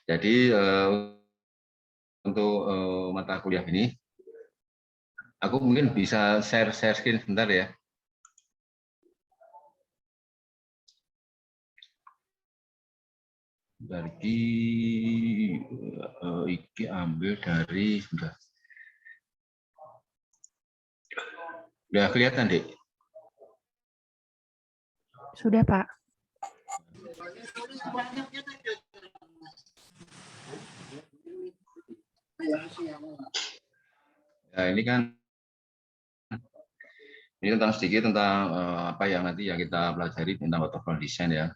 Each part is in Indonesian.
Jadi untuk mata kuliah ini, aku mungkin bisa share screen sebentar ya. Dari iki ambil dari sudah kelihatan, Dek? Sudah, Pak. Nah, ini kan tentang sedikit tentang apa yang nanti yang kita pelajari tentang waterfront design ya.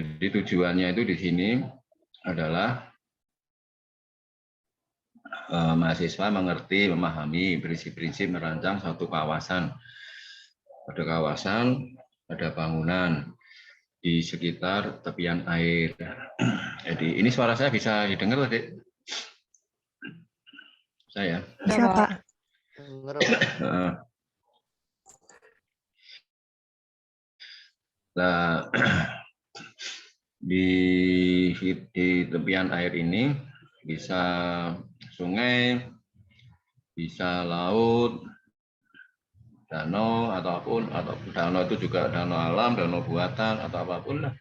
Jadi tujuannya itu di sini adalah mahasiswa mengerti, memahami prinsip-prinsip merancang suatu kawasan. Pada kawasan, ada bangunan di sekitar tepian air. Jadi ini suara saya bisa didengar, Dek? Saya. Bisa, Pak. Nah, di tepian air ini bisa sungai, bisa laut, danau atau danau itu juga danau alam, danau buatan atau apapun lah.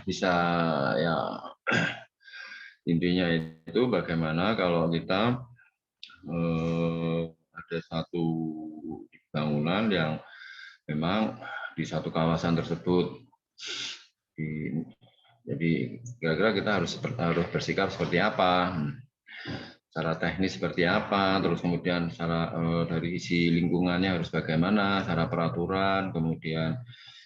Bisa ya, intinya itu bagaimana kalau kita ada satu bangunan yang memang di satu kawasan tersebut. Jadi kira-kira kita harus bersikap seperti apa, secara teknis seperti apa, terus kemudian secara dari sisi lingkungannya harus bagaimana, secara peraturan, kemudian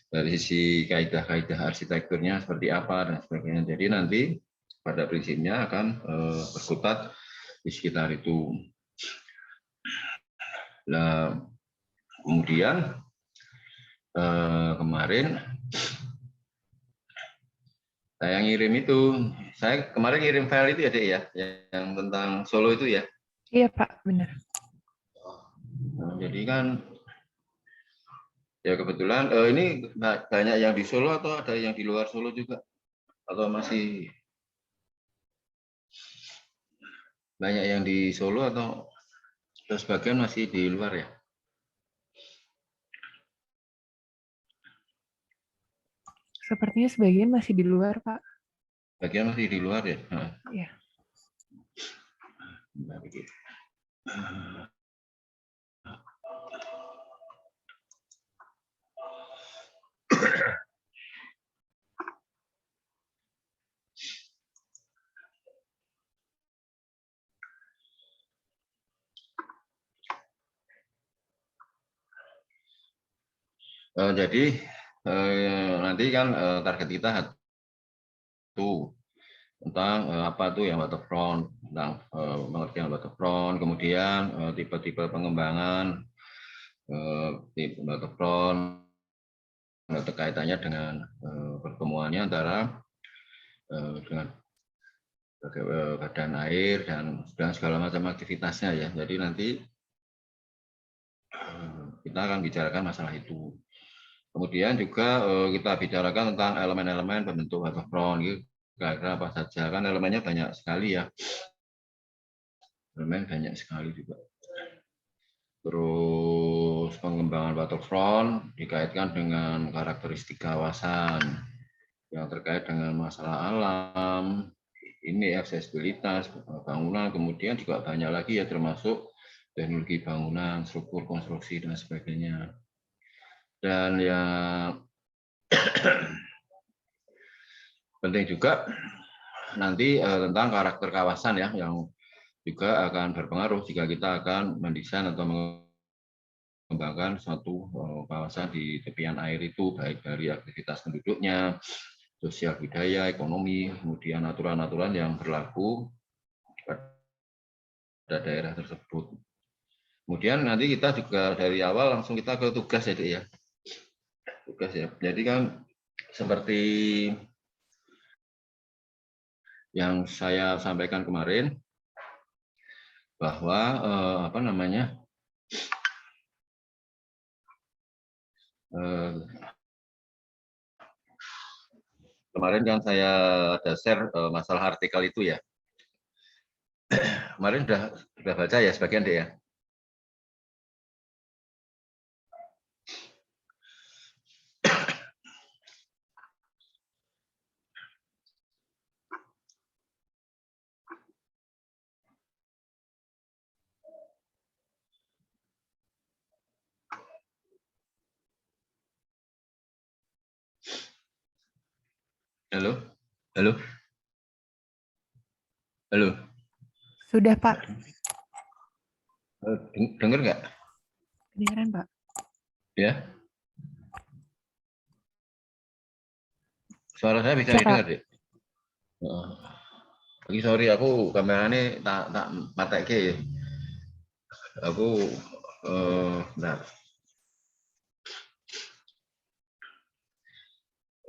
dari sisi kaidah-kaidah arsitekturnya seperti apa dan sebagainya. Jadi nanti pada prinsipnya akan berkutat di sekitar itu. Nah, kemudian kemarin saya ngirim itu, saya kemarin ngirim file itu ya, Dek ya, yang tentang Solo itu ya. Iya, Pak, benar. Nah, jadi kan ya kebetulan ini banyak yang di Solo atau ada yang di luar Solo juga? Atau masih banyak yang di Solo atau sebagian masih di luar ya? Sepertinya sebagian masih di luar, Pak. Bagian masih di luar ya? Iya. Jadi nanti kan target kita satu tentang apa tuh yang waterfront, tentang pengertian waterfront, kemudian tipe-tipe pengembangan tipe waterfront, kaitannya dengan pertemuannya antara dengan badan air dan segala macam aktivitasnya ya. Jadi nanti kita akan bicarakan masalah itu. Kemudian juga kita bicarakan tentang elemen-elemen pembentuk waterfront. Kira-kira apa saja, kan elemennya banyak sekali ya. Elemen banyak sekali juga. Terus pengembangan waterfront dikaitkan dengan karakteristik kawasan yang terkait dengan masalah alam, ini aksesibilitas bangunan, kemudian juga banyak lagi ya termasuk teknologi bangunan, struktur konstruksi dan sebagainya. Dan yang penting juga nanti tentang karakter kawasan ya, yang juga akan berpengaruh jika kita akan mendesain atau mengembangkan suatu kawasan di tepian air itu, baik dari aktivitas penduduknya, sosial budaya, ekonomi, kemudian aturan-aturan yang berlaku pada daerah tersebut. Kemudian nanti kita juga dari awal langsung kita ke tugas ya, Dek ya. Tugas ya. Jadi kan seperti yang saya sampaikan kemarin bahwa apa namanya kemarin kan saya ada share masalah artikel itu ya. Kemarin udah baca ya sebagian deh ya. Halo, halo, halo. Sudah, Pak. Dengar nggak? Kedengaran, Pak. Ya. Suara saya bisa Bisa, Pak. didengar deh. Lagi sorry aku kameranya tak pakai ke. Aku bentar.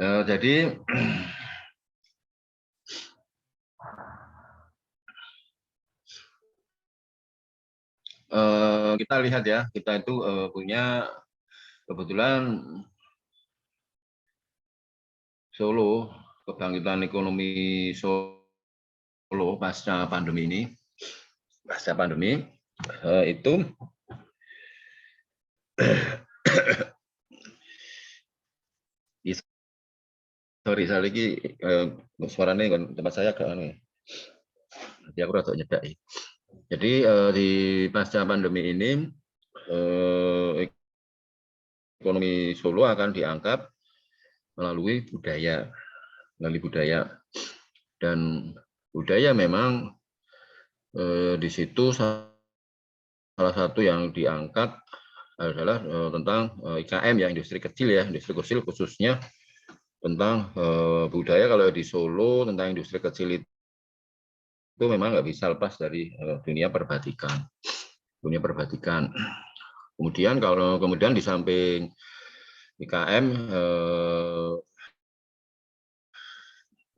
Jadi kita lihat ya, kita itu punya kebetulan Solo, kebangkitan ekonomi Solo pasca pandemi ini, itu sorry saya lagi suaranya tempat saya agak aneh. Jadi aku rada nyedak. Jadi di pasca pandemi ini ekonomi Solo akan diangkat melalui budaya, dan budaya memang di situ salah satu yang diangkat adalah tentang IKM ya, industri kecil khususnya tentang budaya. Kalau di Solo tentang industri kecil itu memang nggak bisa lepas dari dunia perbatikan. Kemudian di samping IKM,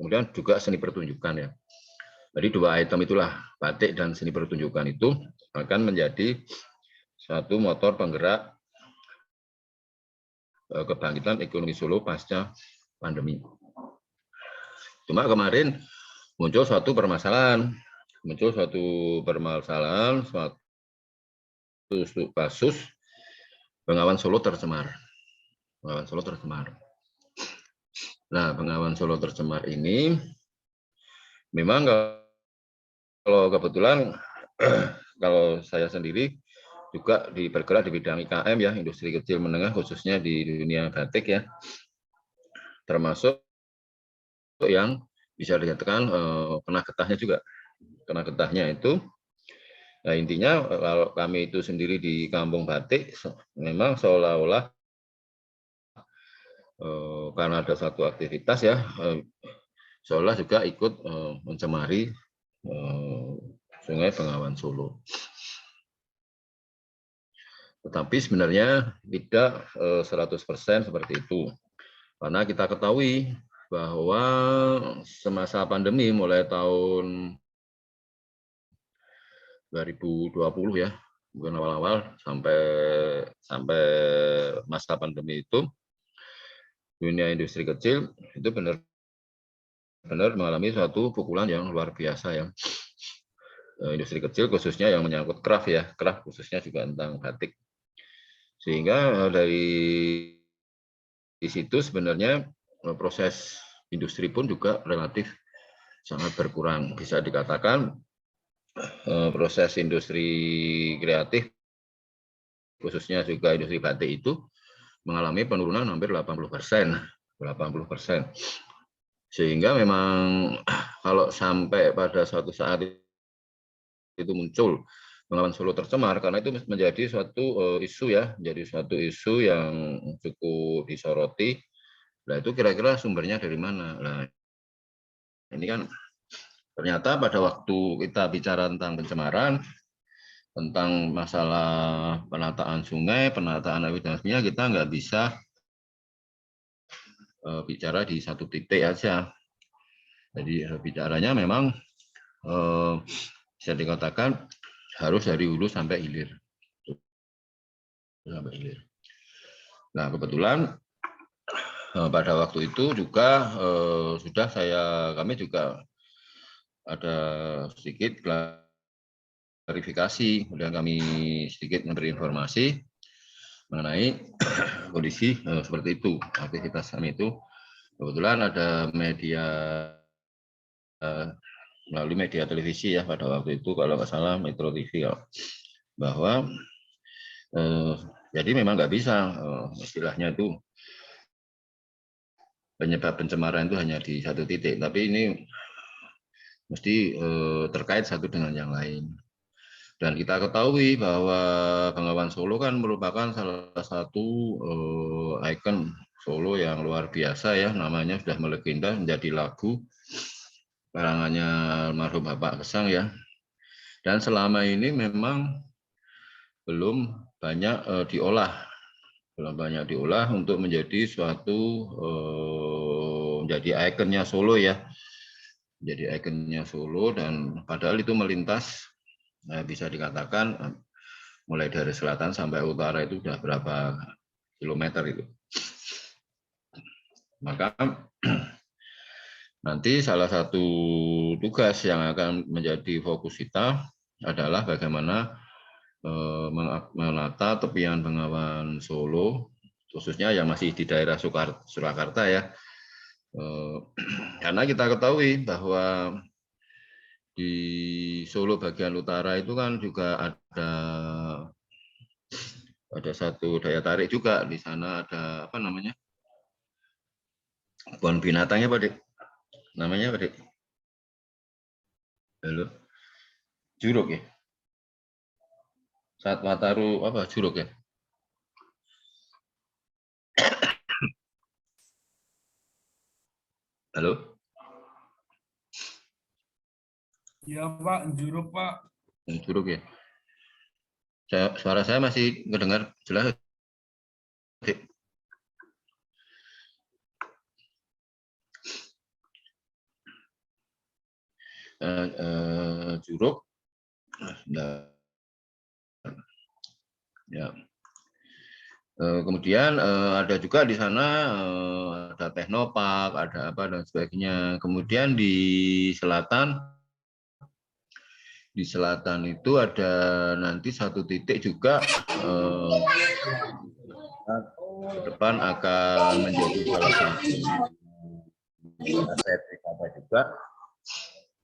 kemudian juga seni pertunjukan ya. Jadi dua item itulah, batik dan seni pertunjukan itu akan menjadi satu motor penggerak kebangkitan ekonomi Solo pasca pandemi. Cuma kemarin muncul suatu permasalahan, suatu kasus Bengawan Solo tercemar. Nah, Bengawan Solo tercemar ini memang kalau kebetulan kalau saya sendiri juga bergerak di bidang IKM ya, industri kecil menengah khususnya di dunia batik ya, termasuk yang bisa dikatakan kena getahnya juga. Kena getahnya itu, nah intinya kalau kami itu sendiri di kampung batik memang seolah-olah karena ada satu aktivitas ya, seolah juga ikut mencemari Sungai Bengawan Solo. Tetapi sebenarnya tidak 100% seperti itu. Karena kita ketahui bahwa semasa pandemi mulai tahun 2020 ya, bukan awal-awal sampai masa pandemi itu, dunia industri kecil itu benar-benar mengalami suatu pukulan yang luar biasa ya. Industri kecil khususnya yang menyangkut craft ya, craft khususnya juga tentang batik. Sehingga di situ sebenarnya proses industri pun juga relatif sangat berkurang. Bisa dikatakan proses industri kreatif khususnya juga industri batik itu mengalami penurunan hampir 80%. Sehingga memang kalau sampai pada suatu saat itu muncul Bengawan Solo tercemar, karena itu menjadi suatu isu ya, yang cukup disoroti. Nah itu kira-kira sumbernya dari mana? Nah ini kan ternyata pada waktu kita bicara tentang pencemaran, tentang masalah penataan sungai, penataan air dan sebagainya, kita nggak bisa bicara di satu titik aja. Jadi bicaranya memang bisa dikatakan harus dari hulu sampai hilir. Nah kebetulan pada waktu itu juga sudah kami juga ada sedikit klarifikasi, kemudian kami sedikit memberi informasi mengenai kondisi seperti itu. Aktivitas kami itu kebetulan ada media melalui media televisi ya pada waktu itu, kalau nggak salah Metro TV, bahwa jadi memang nggak bisa istilahnya itu penyebab pencemaran itu hanya di satu titik, tapi ini mesti terkait satu dengan yang lain. Dan kita ketahui bahwa Bengawan Solo kan merupakan salah satu ikon Solo yang luar biasa ya, namanya sudah melegenda menjadi lagu karangannya almarhum Bapak Gesang ya. Dan selama ini memang belum banyak diolah untuk menjadi suatu menjadi ikonnya Solo ya, menjadi ikonnya Solo. Dan padahal itu melintas, bisa dikatakan mulai dari selatan sampai utara itu sudah berapa kilometer itu. Maka nanti salah satu tugas yang akan menjadi fokus kita adalah bagaimana menata tepian Bengawan Solo, khususnya yang masih di daerah Surakarta ya. Karena kita ketahui bahwa di Solo bagian utara itu kan juga ada satu daya tarik juga. Di sana ada apa namanya, kebun binatangnya Pak Dik, namanya Pak Dik? Halo, Juruk ya, Satwa Taru apa Juruk ya? Halo? Iya Pak, Juruk Pak. Juruk ya. Suara saya masih mendengar jelas. Juruk. Ya. Kemudian ada juga di sana ada Teknopark, ada apa dan sebagainya. Kemudian di selatan itu ada nanti satu titik juga ke depan akan menjadi salah satu aset wisata juga,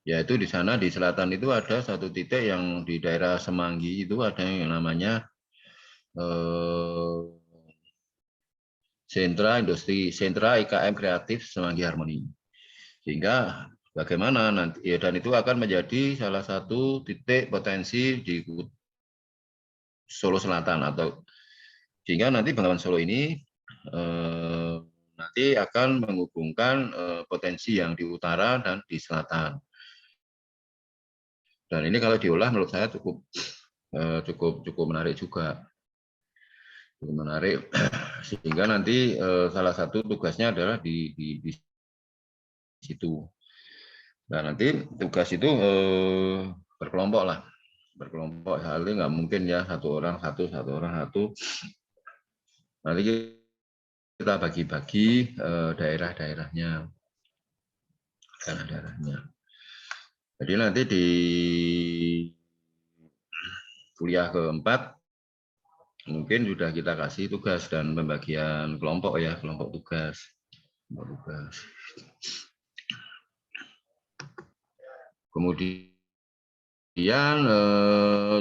yaitu di sana di selatan itu ada satu titik yang di daerah Semanggi itu ada yang namanya sentra IKM Kreatif Semanggi Harmoni. Sehingga bagaimana nanti ya, dan itu akan menjadi salah satu titik potensi di Solo Selatan, atau sehingga nanti Bengawan Solo ini nanti akan menghubungkan potensi yang di utara dan di selatan. Dan ini kalau diolah menurut saya cukup menarik juga. Cukup menarik, sehingga nanti salah satu tugasnya adalah di situ. Dan nanti tugas itu berkelompok lah, berkelompok. Hal ini nggak mungkin ya satu orang satu. Nanti kita bagi-bagi daerah-daerahnya. Jadi nanti di kuliah keempat mungkin sudah kita kasih tugas dan pembagian kelompok ya, kelompok tugas. Kemudian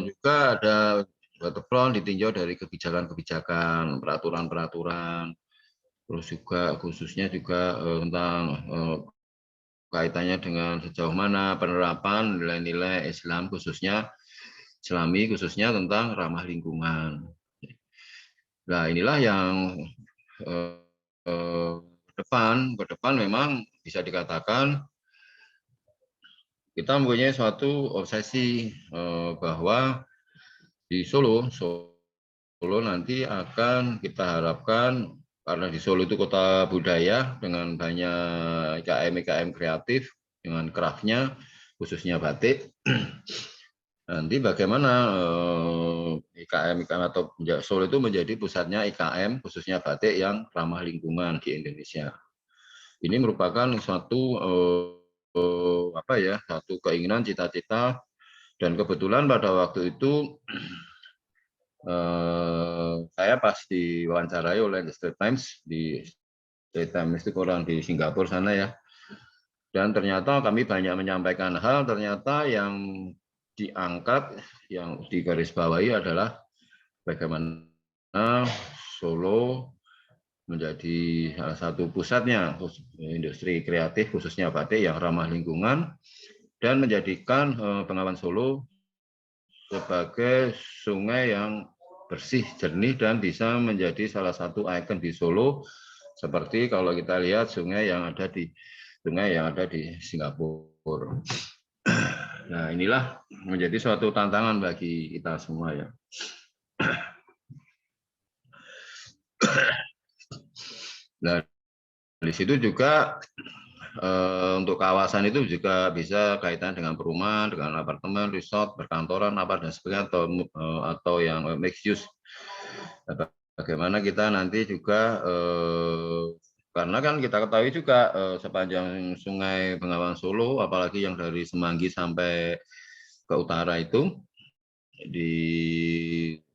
juga ada waterfront ditinjau dari kebijakan-kebijakan, peraturan-peraturan, terus juga khususnya juga tentang kaitannya dengan sejauh mana penerapan nilai-nilai Islam khususnya Islami, khususnya tentang ramah lingkungan. Nah, inilah yang ke depan memang bisa dikatakan kita mempunyai suatu obsesi bahwa di Solo nanti akan kita harapkan, karena di Solo itu kota budaya dengan banyak IKM kreatif dengan craft-nya, khususnya batik. Nanti bagaimana IKM atau Solo itu menjadi pusatnya IKM khususnya batik yang ramah lingkungan di Indonesia. Ini merupakan suatu satu keinginan, cita-cita, dan kebetulan pada waktu itu saya pas diwawancarai oleh The Straits Times, di Straits Times itu koran di Singapura sana ya. Dan ternyata kami banyak menyampaikan hal, ternyata yang diangkat, yang digarisbawahi adalah bagaimana Solo menjadi salah satu pusatnya industri kreatif khususnya batik yang ramah lingkungan, dan menjadikan Bengawan Solo sebagai sungai yang bersih, jernih, dan bisa menjadi salah satu ikon di Solo, seperti kalau kita lihat sungai yang ada di Singapura. Nah, inilah menjadi suatu tantangan bagi kita semua ya. Nah, di situ juga untuk kawasan itu juga bisa kaitan dengan perumahan, dengan apartemen, resort, perkantoran, apa dan sebagainya, atau yang mixed use. Bagaimana kita nanti juga karena kan kita ketahui juga sepanjang Sungai Bengawan Solo, apalagi yang dari Semanggi sampai ke utara itu di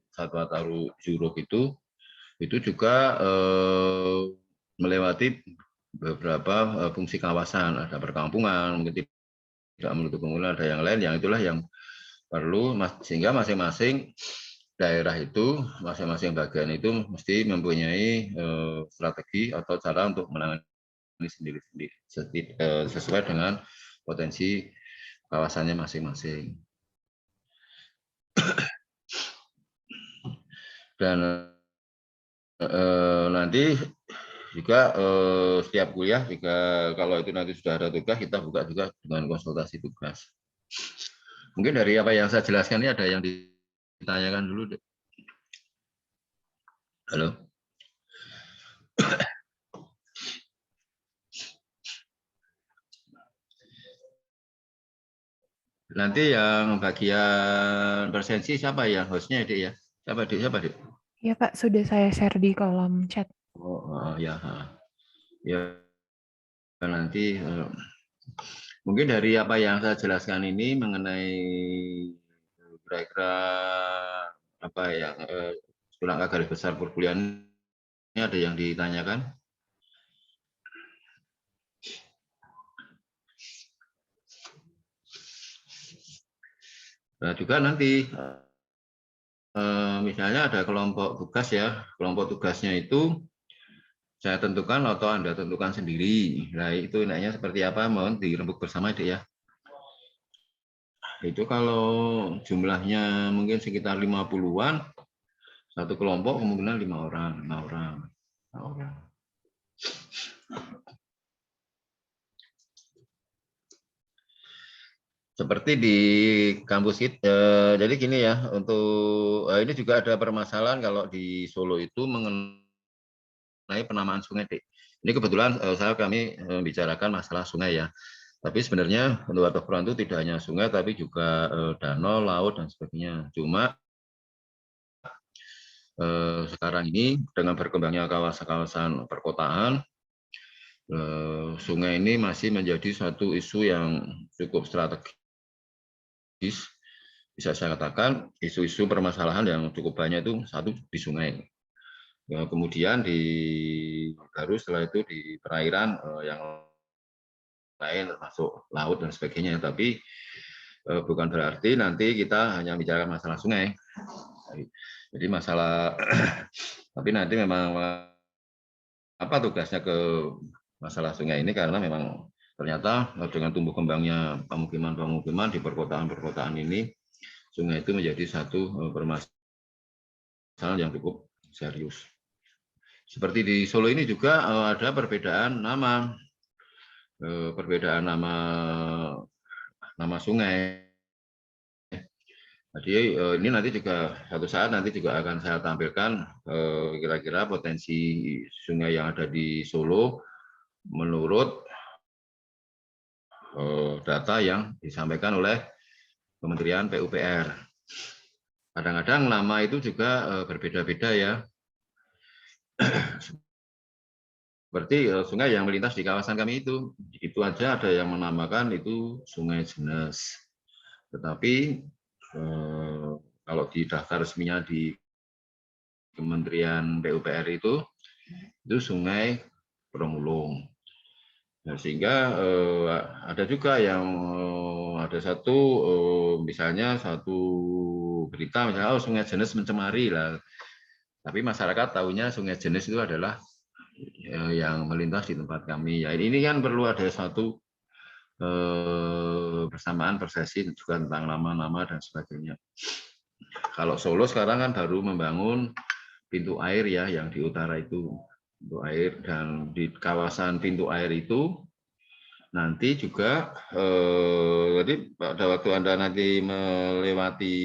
Satwa Taru Juruk itu juga melewati beberapa fungsi kawasan, ada perkampungan, mungkin tidak menutup kemungkinan ada yang lain, yang itulah yang perlu, sehingga masing-masing daerah itu, masing-masing bagian itu mesti mempunyai strategi atau cara untuk menangani sendiri-sendiri sesuai dengan potensi kawasannya masing-masing. Dan nanti juga setiap kuliah juga kalau itu nanti sudah ada tugas, kita buka juga dengan konsultasi tugas. Mungkin dari apa yang saya jelaskan ini ada yang ditanyakan dulu. Halo. Nanti yang bagian presensi siapa ya hostnya, Dik ya? Siapa, Dik? Ya Pak, sudah saya share di kolom chat. Oh ya. Ya nanti mungkin dari apa yang saya jelaskan ini mengenai kira-kira apa yang kurang garis besar perkuliahan ini, ada yang ditanyakan? Nah, juga nanti misalnya ada kelompok tugas ya, kelompok tugasnya itu saya tentukan atau Anda tentukan sendiri. Nah, itu enaknya seperti apa, mohon dirembuk bersama, Dek ya. Itu kalau jumlahnya mungkin sekitar 50-an, satu kelompok kemungkinan 5 orang. Seperti di kampus kita, jadi gini ya, untuk ini juga ada permasalahan kalau di Solo itu mengenai penamaan sungai, Dek. Ini kebetulan kami membicarakan masalah sungai ya. Tapi sebenarnya untuk waterfront itu tidak hanya sungai, tapi juga danau, laut, dan sebagainya. Cuma sekarang ini dengan berkembangnya kawasan-kawasan perkotaan, sungai ini masih menjadi suatu isu yang cukup strategis. Bisa saya katakan isu-isu permasalahan yang cukup banyak itu satu di sungai. Ya, kemudian baru setelah itu di perairan yang lain termasuk laut dan sebagainya. Tapi bukan berarti nanti kita hanya bicara masalah sungai. Jadi masalah tapi nanti memang apa tugasnya ke masalah sungai ini, karena memang ternyata dengan tumbuh kembangnya pemukiman di perkotaan ini, sungai itu menjadi satu permasalahan yang cukup serius. Seperti di Solo ini juga ada perbedaan nama sungai. Jadi ini nanti juga suatu saat nanti juga akan saya tampilkan kira-kira potensi sungai yang ada di Solo menurut data yang disampaikan oleh Kementerian PUPR. Kadang-kadang nama itu juga berbeda-beda ya. Seperti sungai yang melintas di kawasan kami itu aja ada yang menamakan itu Sungai Jenes. Tetapi kalau di daftar resminya di Kementerian PUPR itu Sungai Promulung. Nah, sehingga ada juga yang ada satu misalnya satu berita misalnya Sungai Jenes mencemari lah. Tapi masyarakat tahunya Sungai Jenes itu adalah yang melintas di tempat kami. Ya ini kan perlu ada satu persamaan persepsi juga tentang nama-nama dan sebagainya. Kalau Solo sekarang kan baru membangun pintu air ya yang di utara itu pintu air, dan di kawasan pintu air itu nanti juga jadi pada waktu Anda nanti melewati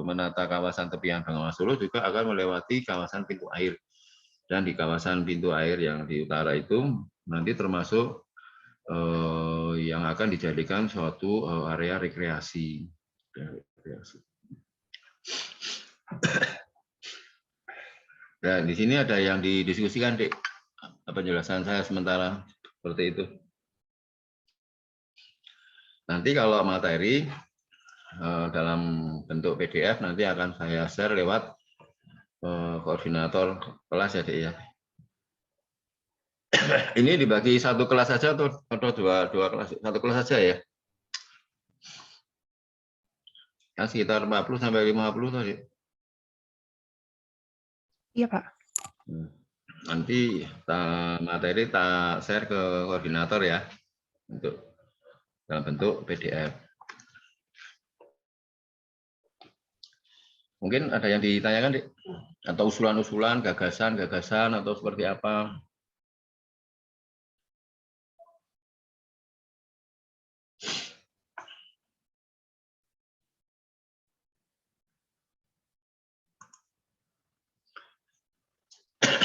menata kawasan tepian Bengawan Solo juga akan melewati kawasan pintu air. Dan di kawasan pintu air yang di utara itu nanti termasuk yang akan dijadikan suatu area rekreasi. Dan di sini ada yang didiskusikan, Dik. Penjelasan saya sementara seperti itu. Nanti kalau materi dalam bentuk PDF nanti akan saya share lewat koordinator kelas ya, Dik ya. Ini dibagi satu kelas saja atau dua kelas? Satu kelas saja ya? Ya sekitar 40 sampai 50 tadi. Iya, Pak. Nanti materi tak share ke koordinator ya, untuk dalam bentuk PDF. Mungkin ada yang ditanyakan, Dik? Atau usulan-usulan, gagasan atau seperti apa?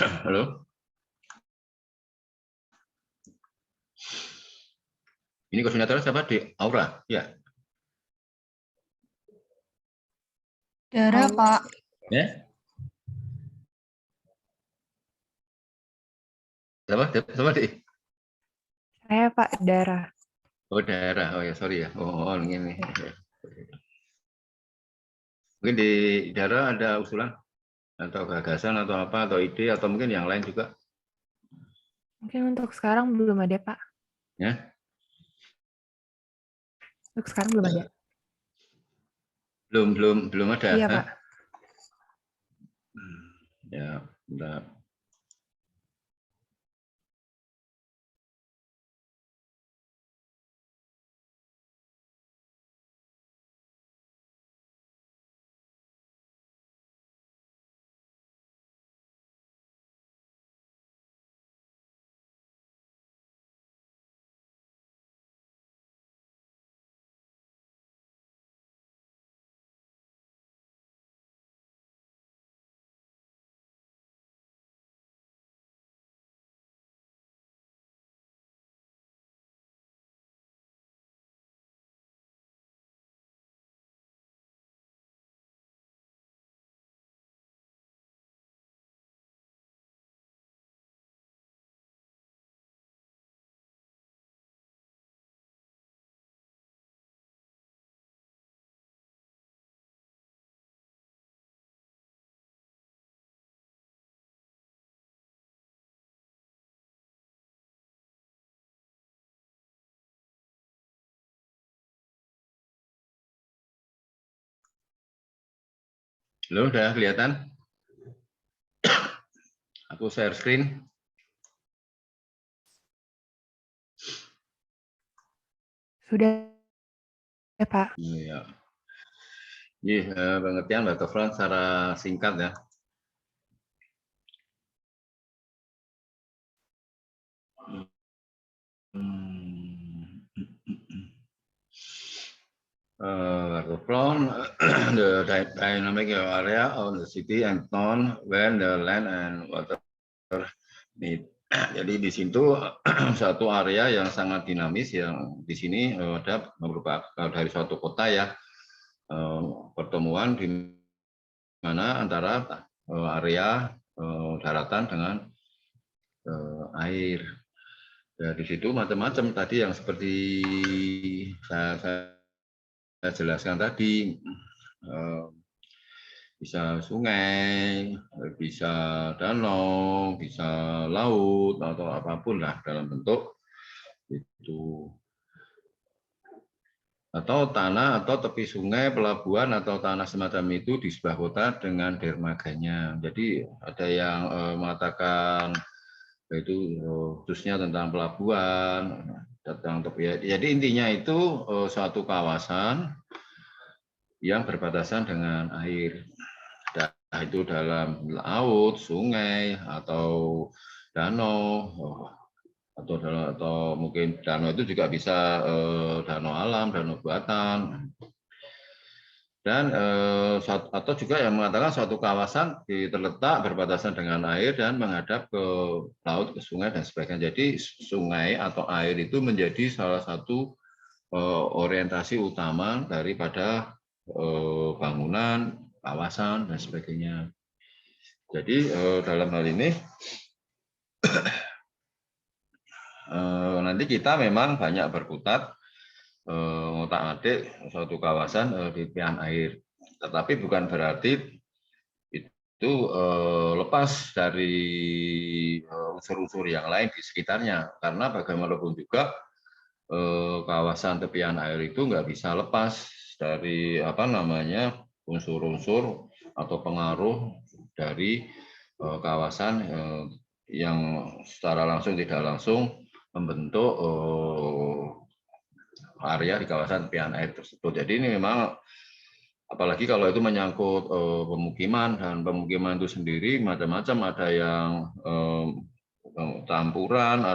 Halo? Ini koordinator siapa, Dik? Aura? Ya. Dara, Pak. Ya? Siapa, Dik? Saya Pak Dara. Oh, daerah. Oh ya, sorry ya. Oh, ini. Mungkin di daerah ada usulan atau gagasan atau apa atau ide atau mungkin yang lain juga. Mungkin untuk sekarang belum ada, Pak. Ya? Untuk sekarang belum ada. Belum ada. Iya, Pak. Ya, bentar. Halo, udah kelihatan? Aku share screen. Sudah, ya, Pak. Iya. Ini pengertian waterfront secara singkat ya. Waterfront, the dynamic area of the city and town when the land and water meet. Jadi di situ satu area yang sangat dinamis yang di sini ada beberapa dari suatu kota ya pertemuan di mana antara area daratan dengan air. Ya, di situ macam-macam tadi yang seperti saya jelaskan tadi, bisa sungai, bisa danau, bisa laut atau apapun lah dalam bentuk itu, atau tanah atau tepi sungai, pelabuhan atau tanah semacam itu di sebuah kota dengan dermaganya. Jadi ada yang mengatakan itu khususnya tentang pelabuhan, tentang tepi. Jadi intinya itu suatu kawasan yang berbatasan dengan air. Itu dalam laut, sungai, atau danau, atau mungkin danau itu juga bisa danau alam, danau buatan, dan atau juga yang mengatakan suatu kawasan terletak berbatasan dengan air dan menghadap ke laut, ke sungai dan sebagainya. Jadi sungai atau air itu menjadi salah satu orientasi utama daripada bangunan, kawasan dan sebagainya. Jadi dalam hal ini nanti kita memang banyak berkutat ngotak-atik suatu kawasan di tepian air, tetapi bukan berarti itu lepas dari unsur-unsur yang lain di sekitarnya, karena bagaimanapun juga kawasan tepian air itu nggak bisa lepas dari unsur-unsur atau pengaruh dari kawasan yang secara langsung tidak langsung membentuk area di kawasan tepian air tersebut. Jadi ini memang apalagi kalau itu menyangkut pemukiman, dan pemukiman itu sendiri macam-macam, ada yang campuran,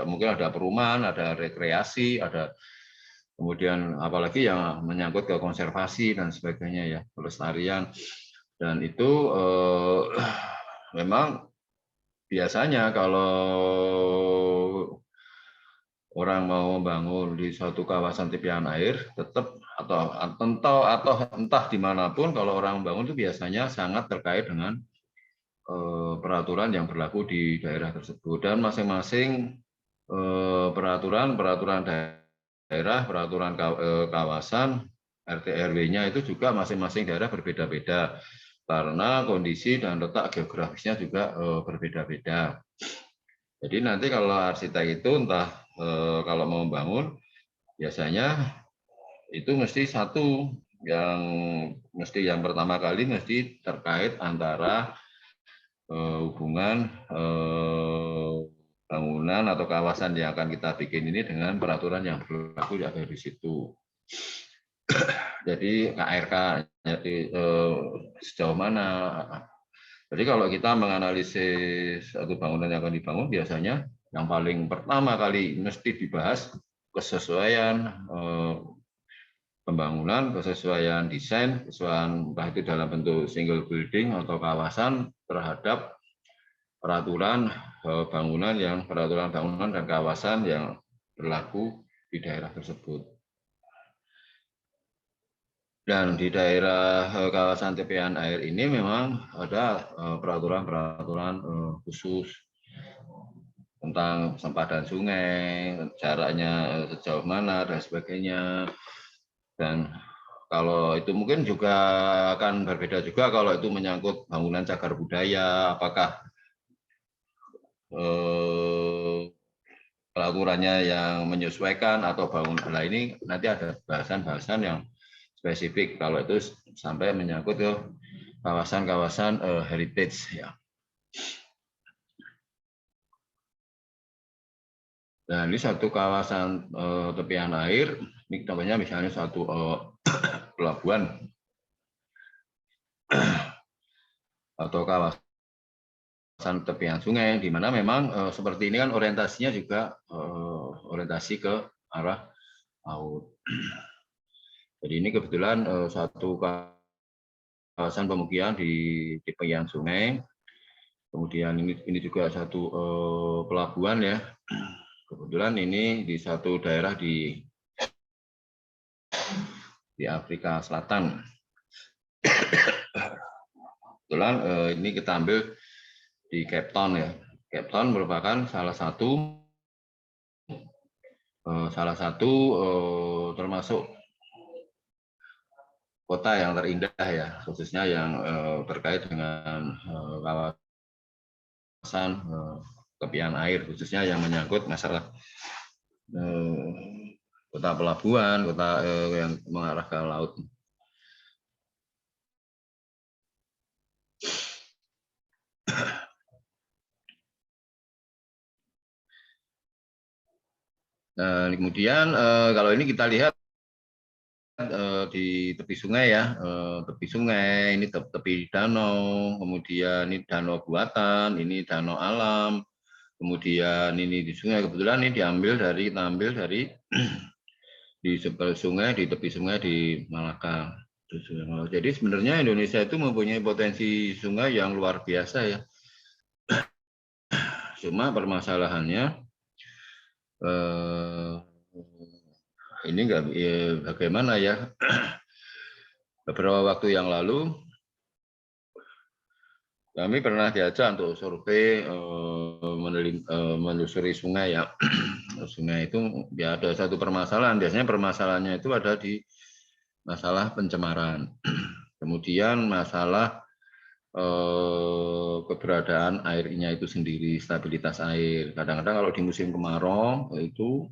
mungkin ada perumahan, ada rekreasi, ada kemudian apalagi yang menyangkut ke konservasi dan sebagainya ya, pelestarian, dan itu memang biasanya kalau orang mau membangun di suatu kawasan tepian air, tetap atau entah dimanapun, kalau orang membangun itu biasanya sangat terkait dengan peraturan yang berlaku di daerah tersebut, dan masing-masing peraturan daerah, peraturan kawasan, RT RW-nya itu juga masing-masing daerah berbeda-beda karena kondisi dan letak geografisnya juga berbeda-beda. Jadi nanti kalau arsitek itu entah kalau mau membangun, biasanya itu mesti yang pertama kali mesti terkait antara hubungan bangunan atau kawasan yang akan kita bikin ini dengan peraturan yang berlaku yang ada di situ. Jadi KRK, jadi sejauh mana. Jadi kalau kita menganalisis satu bangunan yang akan dibangun, biasanya yang paling pertama kali mesti dibahas kesesuaian pembangunan, kesesuaian desain, kesesuaian entah itu dalam bentuk single building atau kawasan terhadap peraturan bangunan dan kawasan yang berlaku di daerah tersebut. Dan di daerah kawasan tepian air ini memang ada peraturan-peraturan khusus tentang sempadan sungai, jaraknya sejauh mana dan sebagainya. Dan kalau itu mungkin juga akan berbeda juga kalau itu menyangkut bangunan cagar budaya, apakah peraturannya yang menyesuaikan atau bangunan ini nanti ada bahasan-bahasan yang spesifik kalau itu sampai menyangkut ke kawasan-kawasan heritage ya. Nah, ini satu kawasan tepian air, ini contohnya misalnya satu pelabuhan atau kawasan tepian sungai, di mana memang seperti ini kan orientasinya juga orientasi ke arah laut. Jadi ini kebetulan satu kawasan pemukiman di tepian sungai, Kemudian ini juga satu pelabuhan ya. Kebetulan ini di satu daerah di Afrika Selatan. Kebetulan ini kita ambil di Cape Town ya. Cape Town merupakan salah satu termasuk kota yang terindah ya, khususnya yang terkait dengan kawasan tepian air, khususnya yang menyangkut masalah kota pelabuhan, kota yang mengarah ke laut. Nah, kemudian kalau ini kita lihat di tepi sungai ya, tepi sungai, ini tepi danau, kemudian ini danau buatan, ini danau alam, kemudian ini di sungai, kebetulan ini kita ambil dari di sungai, di tepi sungai di Malaka. Jadi sebenarnya Indonesia itu mempunyai potensi sungai yang luar biasa ya. Cuma permasalahannya ini enggak bagaimana ya. Beberapa waktu yang lalu kami pernah diajak untuk survei menelusuri sungai ya. Sungai itu ya ada satu permasalahan. Biasanya permasalahannya itu ada di masalah pencemaran. Kemudian masalah keberadaan airnya itu sendiri, stabilitas air. Kadang-kadang kalau di musim kemarau itu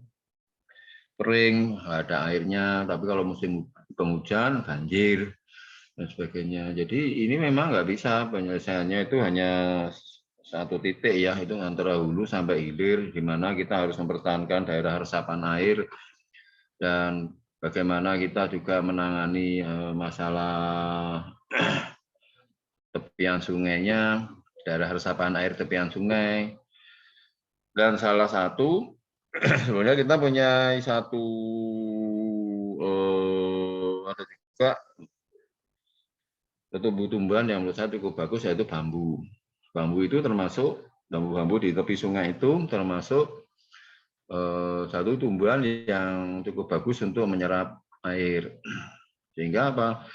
kering, ada airnya, tapi kalau musim penghujan banjir dan sebagainya. Jadi ini memang nggak bisa, penyelesaiannya itu hanya satu titik ya, itu antara hulu sampai hilir, di mana kita harus mempertahankan daerah resapan air dan bagaimana kita juga menangani masalah tepian sungainya, daerah resapan air tepian sungai. Dan salah satu sebenarnya kita punya satu ada juga tumbuh-tumbuhan yang menurut saya cukup bagus, yaitu bambu. Bambu itu termasuk bambu-bambu di tepi sungai itu termasuk satu tumbuhan yang cukup bagus untuk menyerap air. Sehingga apa?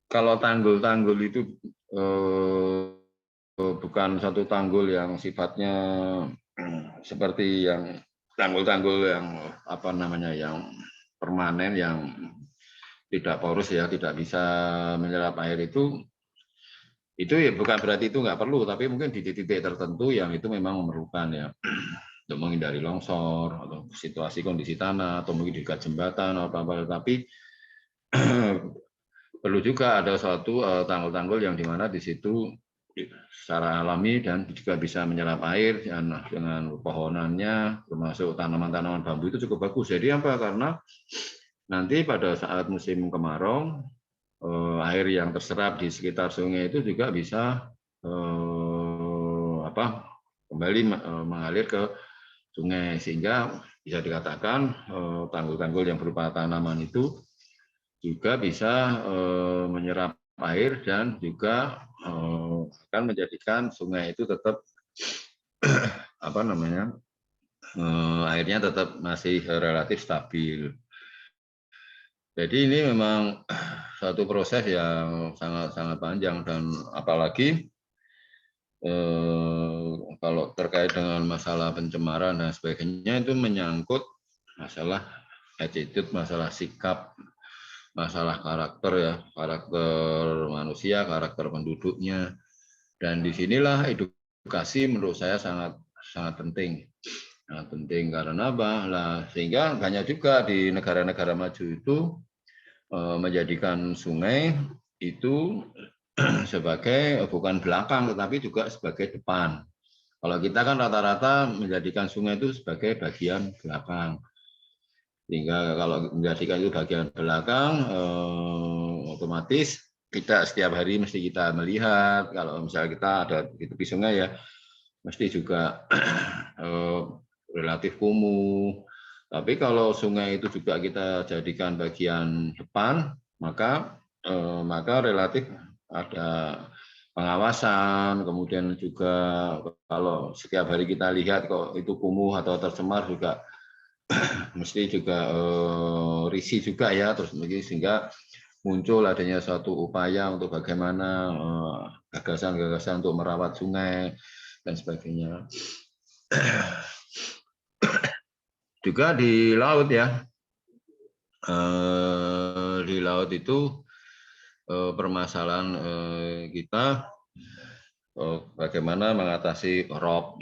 Kalau tanggul-tanggul itu bukan satu tanggul yang sifatnya seperti yang tanggul-tanggul yang apa namanya yang permanen, yang tidak porus ya, tidak bisa menyerap air itu ya bukan berarti itu nggak perlu, tapi mungkin di titik tertentu yang itu memang memerlukan ya, untuk menghindari longsor atau situasi kondisi tanah atau mungkin di dekat jembatan atau apa, tapi perlu juga ada suatu tanggul-tanggul yang dimana di situ secara alami dan juga bisa menyerap air dengan pohonannya, termasuk tanaman-tanaman bambu itu cukup bagus. Jadi apa? Karena nanti pada saat musim kemarau, air yang terserap di sekitar sungai itu juga bisa kembali mengalir ke sungai, sehingga bisa dikatakan tanggul-tanggul yang berupa tanaman itu juga bisa menyerap air dan juga akan menjadikan sungai itu tetap airnya tetap masih relatif stabil. Jadi ini memang satu proses yang sangat panjang, dan apalagi kalau terkait dengan masalah pencemaran dan sebagainya itu menyangkut masalah attitude, masalah sikap, masalah karakter ya, karakter manusia, karakter penduduknya. Dan disinilah edukasi menurut saya sangat penting. Sangat penting karena apa? Sehingga banyak juga di negara-negara maju itu menjadikan sungai itu sebagai bukan belakang tetapi juga sebagai depan. Kalau kita kan rata-rata menjadikan sungai itu sebagai bagian belakang. Sehingga kalau menjadikan itu bagian belakang, otomatis tidak setiap hari mesti kita melihat. Kalau misalnya kita ada di tepi sungai ya, mesti juga relatif kumuh. Tapi kalau sungai itu juga kita jadikan bagian depan, maka relatif ada pengawasan, kemudian juga kalau setiap hari kita lihat kok itu kumuh atau tercemar juga mesti juga risih juga ya, terus sehingga muncul adanya suatu upaya untuk bagaimana gagasan-gagasan untuk merawat sungai dan sebagainya. Juga di laut ya, di laut itu permasalahan kita bagaimana mengatasi rob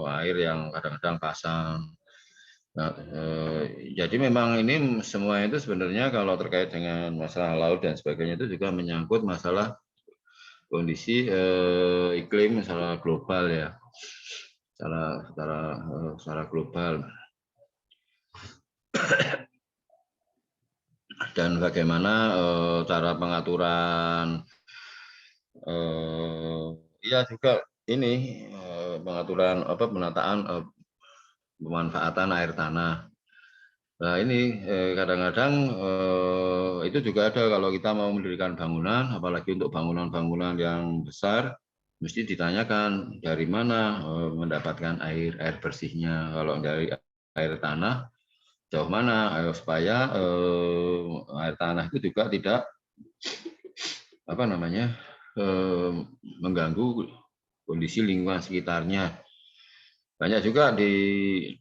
air yang kadang-kadang pasang. Nah, jadi memang ini semua itu sebenarnya kalau terkait dengan masalah laut dan sebagainya itu juga menyangkut masalah kondisi iklim secara global ya, secara global. Dan bagaimana cara pengaturan ya juga ini pengaturan penataan pemanfaatan air tanah. Nah ini kadang-kadang itu juga ada kalau kita mau mendirikan bangunan, apalagi untuk bangunan-bangunan yang besar, mesti ditanyakan dari mana mendapatkan air bersihnya. Kalau dari air tanah jauh mana supaya air tanah itu juga tidak mengganggu kondisi lingkungan sekitarnya. Banyak juga di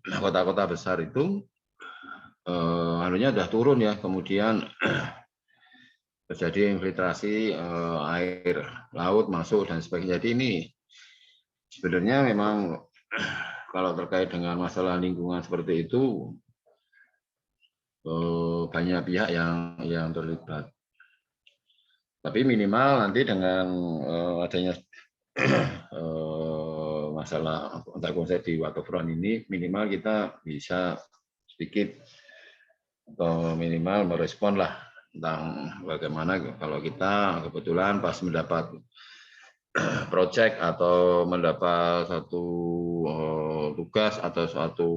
kota-kota besar itu anunya sudah turun ya, kemudian terjadi infiltrasi air laut masuk dan sebagainya. Jadi ini sebenarnya memang kalau terkait dengan masalah lingkungan seperti itu banyak pihak yang terlibat. Tapi minimal nanti dengan adanya masalah konsep di waterfront ini, minimal kita bisa sedikit atau minimal merespon lah tentang bagaimana kalau kita kebetulan pas mendapat project atau mendapat satu tugas atau suatu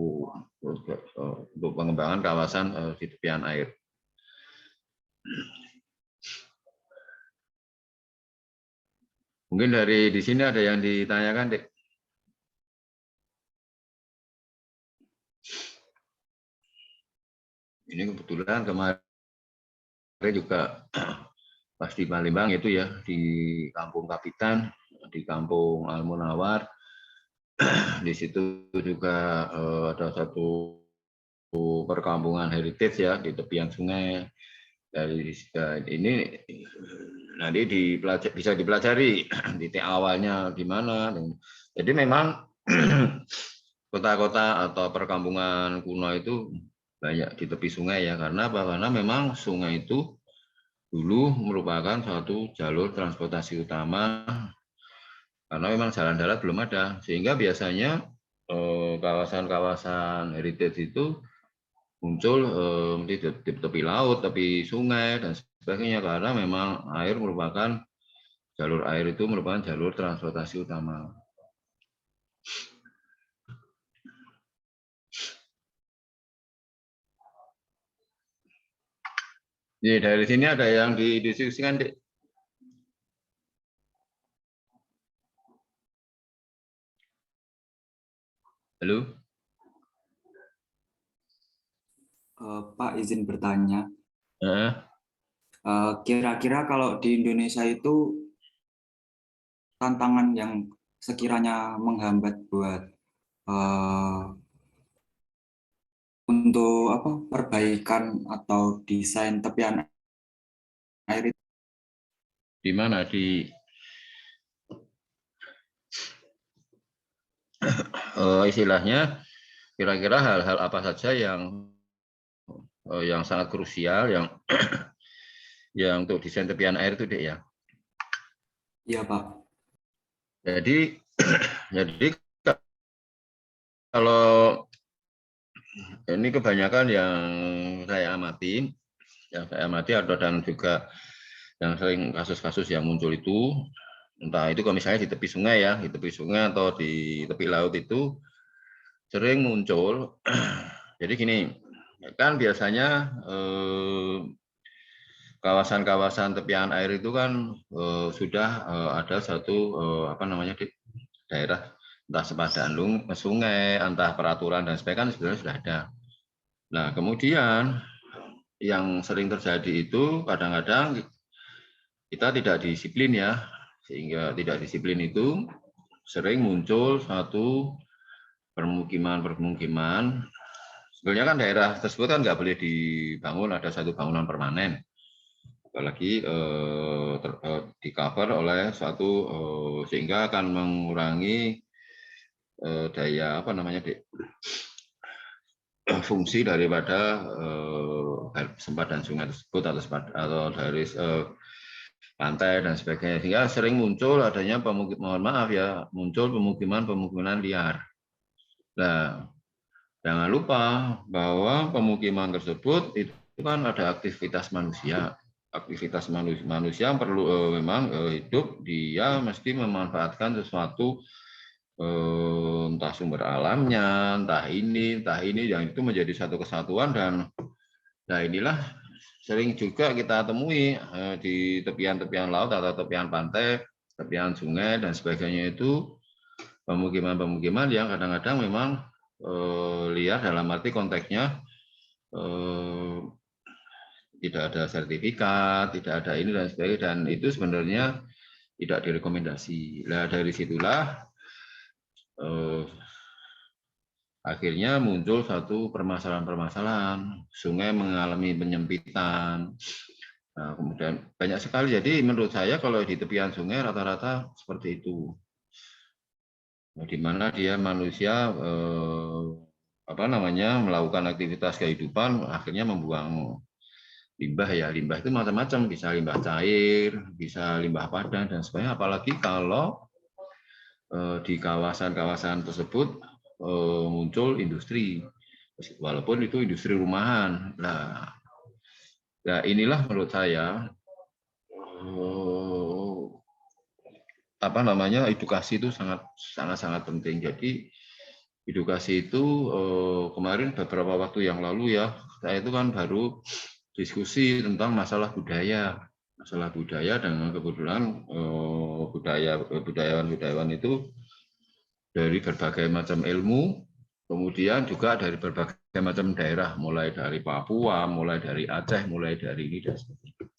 untuk pengembangan kawasan di tepian air. Mungkin dari di sini ada yang ditanyakan, Dek. Ini kebetulan kemarin juga pas di Palembang itu ya, di Kampung Kapitan, di Kampung Al-Munawar, di situ juga ada satu perkampungan heritage ya di tepian sungai. Dari ini nanti bisa dipelajari titik awalnya di mana. Jadi memang kota-kota atau perkampungan kuno itu banyak di tepi sungai ya, karena apa? Karena memang sungai itu dulu merupakan suatu jalur transportasi utama, karena memang jalan darat belum ada, sehingga biasanya kawasan-kawasan heritage itu muncul di tepi laut, tepi sungai dan sebagainya, karena memang jalur air itu merupakan jalur transportasi utama. Jadi dari sini ada yang didiskusikan, Dek? Halo? Pak, izin bertanya. Kira-kira kalau di Indonesia itu tantangan yang sekiranya menghambat buat untuk perbaikan atau desain tepian air itu di mana istilahnya kira-kira hal-hal apa saja yang sangat krusial yang untuk desain tepian air itu, Dek, ya? Iya, Pak. Jadi kalau ini kebanyakan yang saya amati dan juga yang sering kasus-kasus yang muncul itu, entah itu kalau misalnya di tepi sungai ya, di tepi sungai atau di tepi laut itu sering muncul. Jadi gini, kan biasanya kawasan-kawasan tepian air itu kan sudah ada satu daerah entah sepadan sungai, entah peraturan dan sebagainya kan sebenarnya sudah ada. Nah, kemudian yang sering terjadi itu kadang-kadang kita tidak disiplin ya, sehingga tidak disiplin itu sering muncul satu permukiman. Sebenarnya kan daerah tersebut kan nggak boleh dibangun ada satu bangunan permanen, apalagi di cover oleh suatu sehingga akan mengurangi daya fungsi daripada sempadan sungai tersebut atau dari pantai dan sebagainya, sehingga sering muncul adanya muncul pemukiman liar. Nah, jangan lupa bahwa pemukiman tersebut itu kan ada aktivitas manusia. Aktivitas manusia yang perlu memang hidup, dia mesti memanfaatkan sesuatu entah sumber alamnya, entah ini, yang itu menjadi satu kesatuan. Dan nah inilah sering juga kita temui di tepian-tepian laut atau tepian pantai, tepian sungai dan sebagainya itu pemukiman yang kadang-kadang memang liar dalam arti konteksnya tidak ada sertifikat, tidak ada ini dan sebagainya, dan itu sebenarnya tidak direkomendasi. Nah, dari situlah akhirnya muncul satu permasalahan, sungai mengalami penyempitan. Nah, kemudian banyak sekali. Jadi menurut saya kalau di tepian sungai rata-rata seperti itu, di mana dia manusia melakukan aktivitas kehidupan, akhirnya membuang limbah ya. Limbah itu macam-macam, bisa limbah cair, bisa limbah padat dan sebagainya. Apalagi kalau di kawasan-kawasan tersebut muncul industri, walaupun itu industri rumahan. Nah inilah menurut saya edukasi itu sangat penting. Jadi edukasi itu kemarin beberapa waktu yang lalu ya, saya itu kan baru diskusi tentang masalah budaya dan kebetulan budayawan itu dari berbagai macam ilmu, kemudian juga dari berbagai macam daerah, mulai dari Papua, mulai dari Aceh, mulai dari ini dan sebagainya.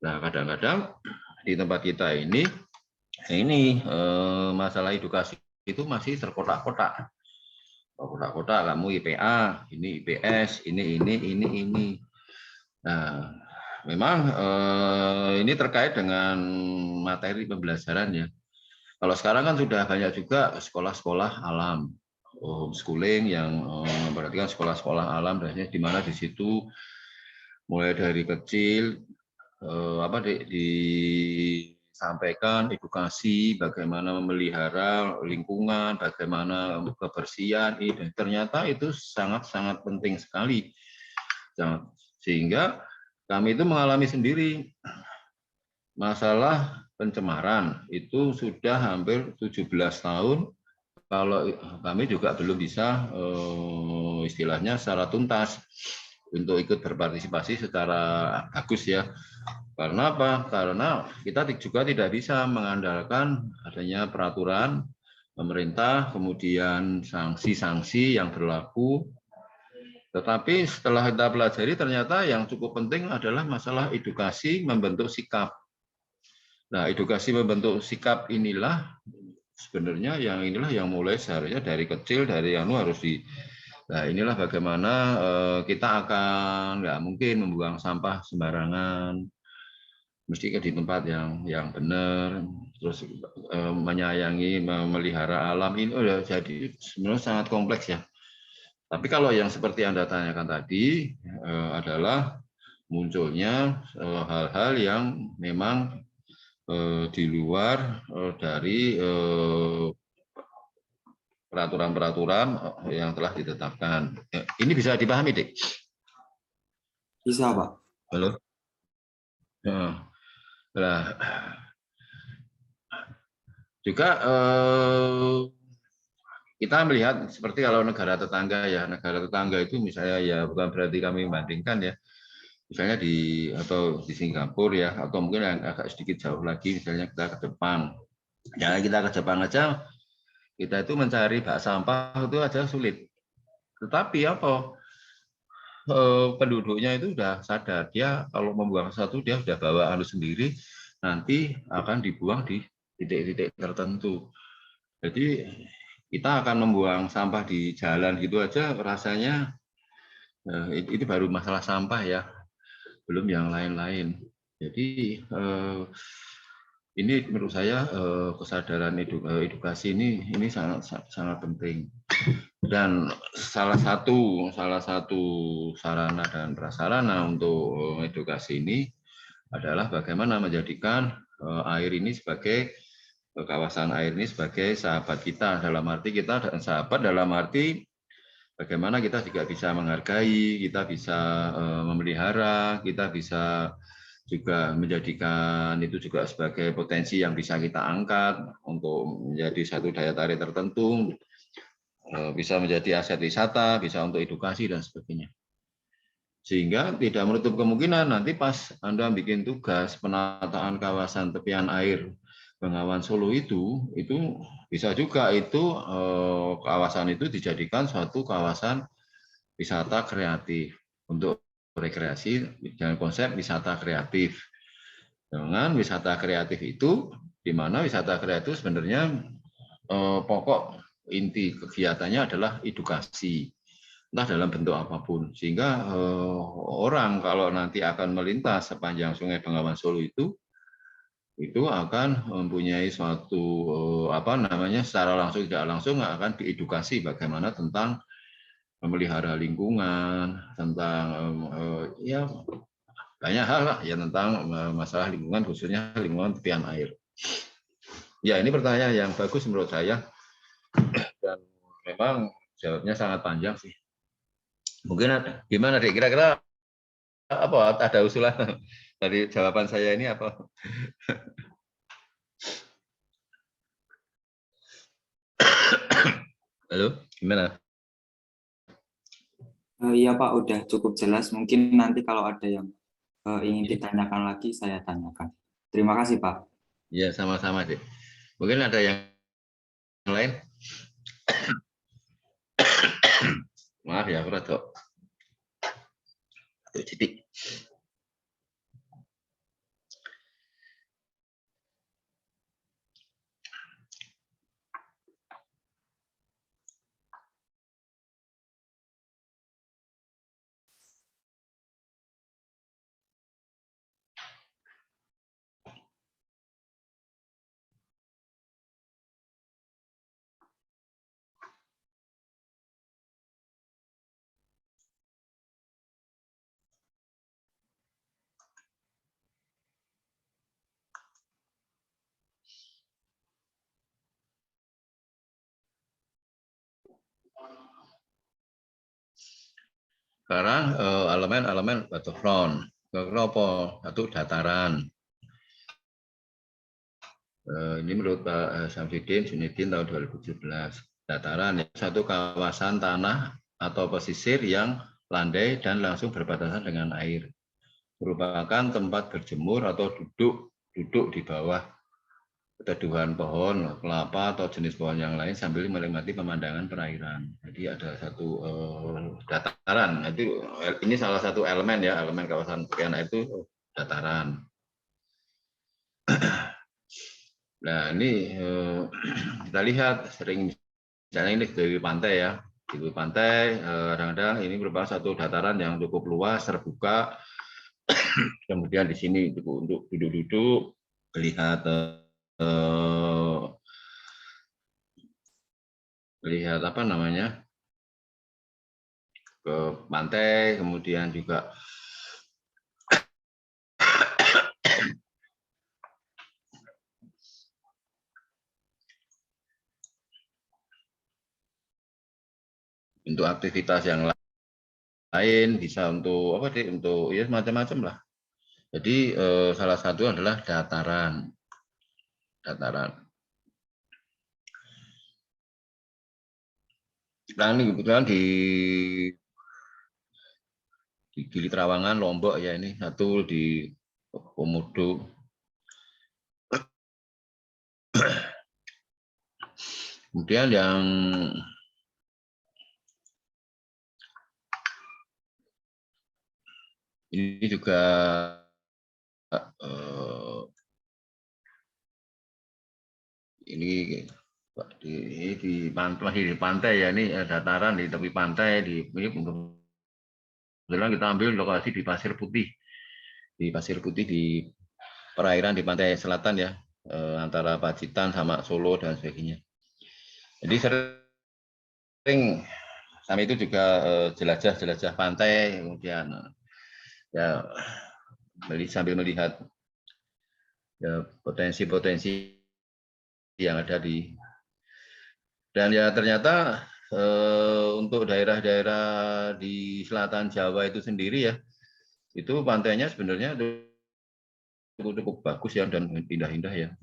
Nah, kadang-kadang di tempat kita ini masalah edukasi itu masih terkotak-kotak. Kotak-kotak, kamu IPA, ini IPS, ini. Nah, memang ini terkait dengan materi pembelajaran ya. Kalau sekarang kan sudah banyak juga sekolah-sekolah alam, homeschooling yang memperhatikan sekolah-sekolah alam, di mana di situ mulai dari kecil disampaikan edukasi bagaimana memelihara lingkungan, bagaimana kebersihan, dan ternyata itu sangat-sangat penting sekali. Sehingga kami itu mengalami sendiri masalah pencemaran itu sudah hampir 17 tahun, kalau kami juga belum bisa istilahnya secara tuntas untuk ikut berpartisipasi secara bagus ya. Karena apa? Karena kita juga tidak bisa mengandalkan adanya peraturan pemerintah, kemudian sanksi-sanksi yang berlaku. Tetapi setelah kita pelajari ternyata yang cukup penting adalah masalah edukasi membentuk sikap. Nah, edukasi membentuk sikap inilah sebenarnya yang mulai seharusnya dari kecil, dari harus di. Nah, inilah bagaimana kita akan nggak mungkin membuang sampah sembarangan, mesti di tempat yang benar, terus menyayangi, memelihara alam. Ini udah jadi sebenarnya sangat kompleks ya. Tapi kalau yang seperti Anda tanyakan tadi adalah munculnya hal-hal yang memang di luar dari peraturan-peraturan yang telah ditetapkan. Ini bisa dipahami, Dik? Bisa, Pak. Halo? Nah, juga kita melihat seperti kalau negara tetangga ya, negara tetangga itu misalnya ya bukan berarti kami membandingkan ya, Misalnya di Singapura ya, atau mungkin yang agak sedikit jauh lagi, misalnya kita ke Jepang. Jangan kita ke Jepang aja, kita itu mencari bak sampah itu aja sulit. Tetapi apa? Penduduknya itu sudah sadar, dia kalau membuang sesuatu dia sudah bawa anu sendiri, nanti akan dibuang di titik-titik tertentu. Jadi kita akan membuang sampah di jalan gitu aja rasanya itu baru masalah sampah ya, belum yang lain-lain. Jadi ini menurut saya kesadaran edukasi ini sangat penting. Dan salah satu sarana dan prasarana untuk edukasi ini adalah bagaimana menjadikan air ini sebagai kawasan air ini sebagai sahabat kita, dalam arti kita sahabat dalam arti bagaimana kita juga bisa menghargai, kita bisa memelihara, kita bisa juga menjadikan itu juga sebagai potensi yang bisa kita angkat untuk menjadi satu daya tarik tertentu, bisa menjadi aset wisata, bisa untuk edukasi dan sebagainya. Sehingga tidak menutup kemungkinan nanti pas Anda bikin tugas penataan kawasan tepian air Bengawan Solo itu bisa juga itu kawasan itu dijadikan suatu kawasan wisata kreatif untuk rekreasi dengan konsep wisata kreatif. Dengan wisata kreatif itu, di mana wisata kreatif sebenarnya pokok inti kegiatannya adalah edukasi, entah dalam bentuk apapun. Sehingga orang kalau nanti akan melintas sepanjang Sungai Bengawan Solo itu akan mempunyai suatu secara langsung tidak langsung akan diedukasi bagaimana tentang memelihara lingkungan, tentang ya banyak hal lah ya tentang masalah lingkungan, khususnya lingkungan tepian air. Ya, ini pertanyaan yang bagus menurut saya dan memang jawabnya sangat panjang sih. Mungkin gimana Dik? Kira-kira apa ada usulan dari jawaban saya ini apa? Halo, gimana? Iya Pak, udah cukup jelas. Mungkin nanti kalau ada yang ingin ditanyakan lagi, saya tanyakan. Terima kasih Pak. Ya, sama-sama Dik. Mungkin ada yang lain? Maaf ya, aku rada titik. Sekarang elemen-elemen waterfront. Kelompok satu dataran. Ini menurut Pak Samsudin Junidin tahun 2017. Dataran satu kawasan tanah atau pesisir yang landai dan langsung berbatasan dengan air. Merupakan tempat berjemur atau duduk di bawah teduhan pohon kelapa atau jenis pohon yang lain sambil menikmati pemandangan perairan. Jadi ada satu dataran. Ini salah satu elemen ya, elemen kawasan tepian air itu dataran. Nah ini kita lihat sering misalnya ini dari pantai ya, di pantai kadang-kadang ini merupakan satu dataran yang cukup luas terbuka. Kemudian di sini untuk duduk-duduk melihat apa namanya ke pantai, kemudian juga untuk aktivitas yang lain bisa untuk apa sih, untuk ya macam-macam lah. Jadi salah satu adalah dataran. Nah ini kebetulan di Gili Trawangan, Lombok ya, ini satu di Komodo. Kemudian yang ini juga ini di pantai ya, ini dataran di tepi pantai ini kebetulan kita ambil lokasi di Pasir Putih di perairan di pantai selatan ya, antara Pacitan sama Solo dan sebagainya. Jadi sering sampai itu juga jelajah pantai, kemudian ya sambil melihat ya potensi-potensi yang ada dan ya ternyata untuk daerah-daerah di selatan Jawa itu sendiri ya, itu pantainya sebenarnya cukup bagus ya dan indah-indah ya.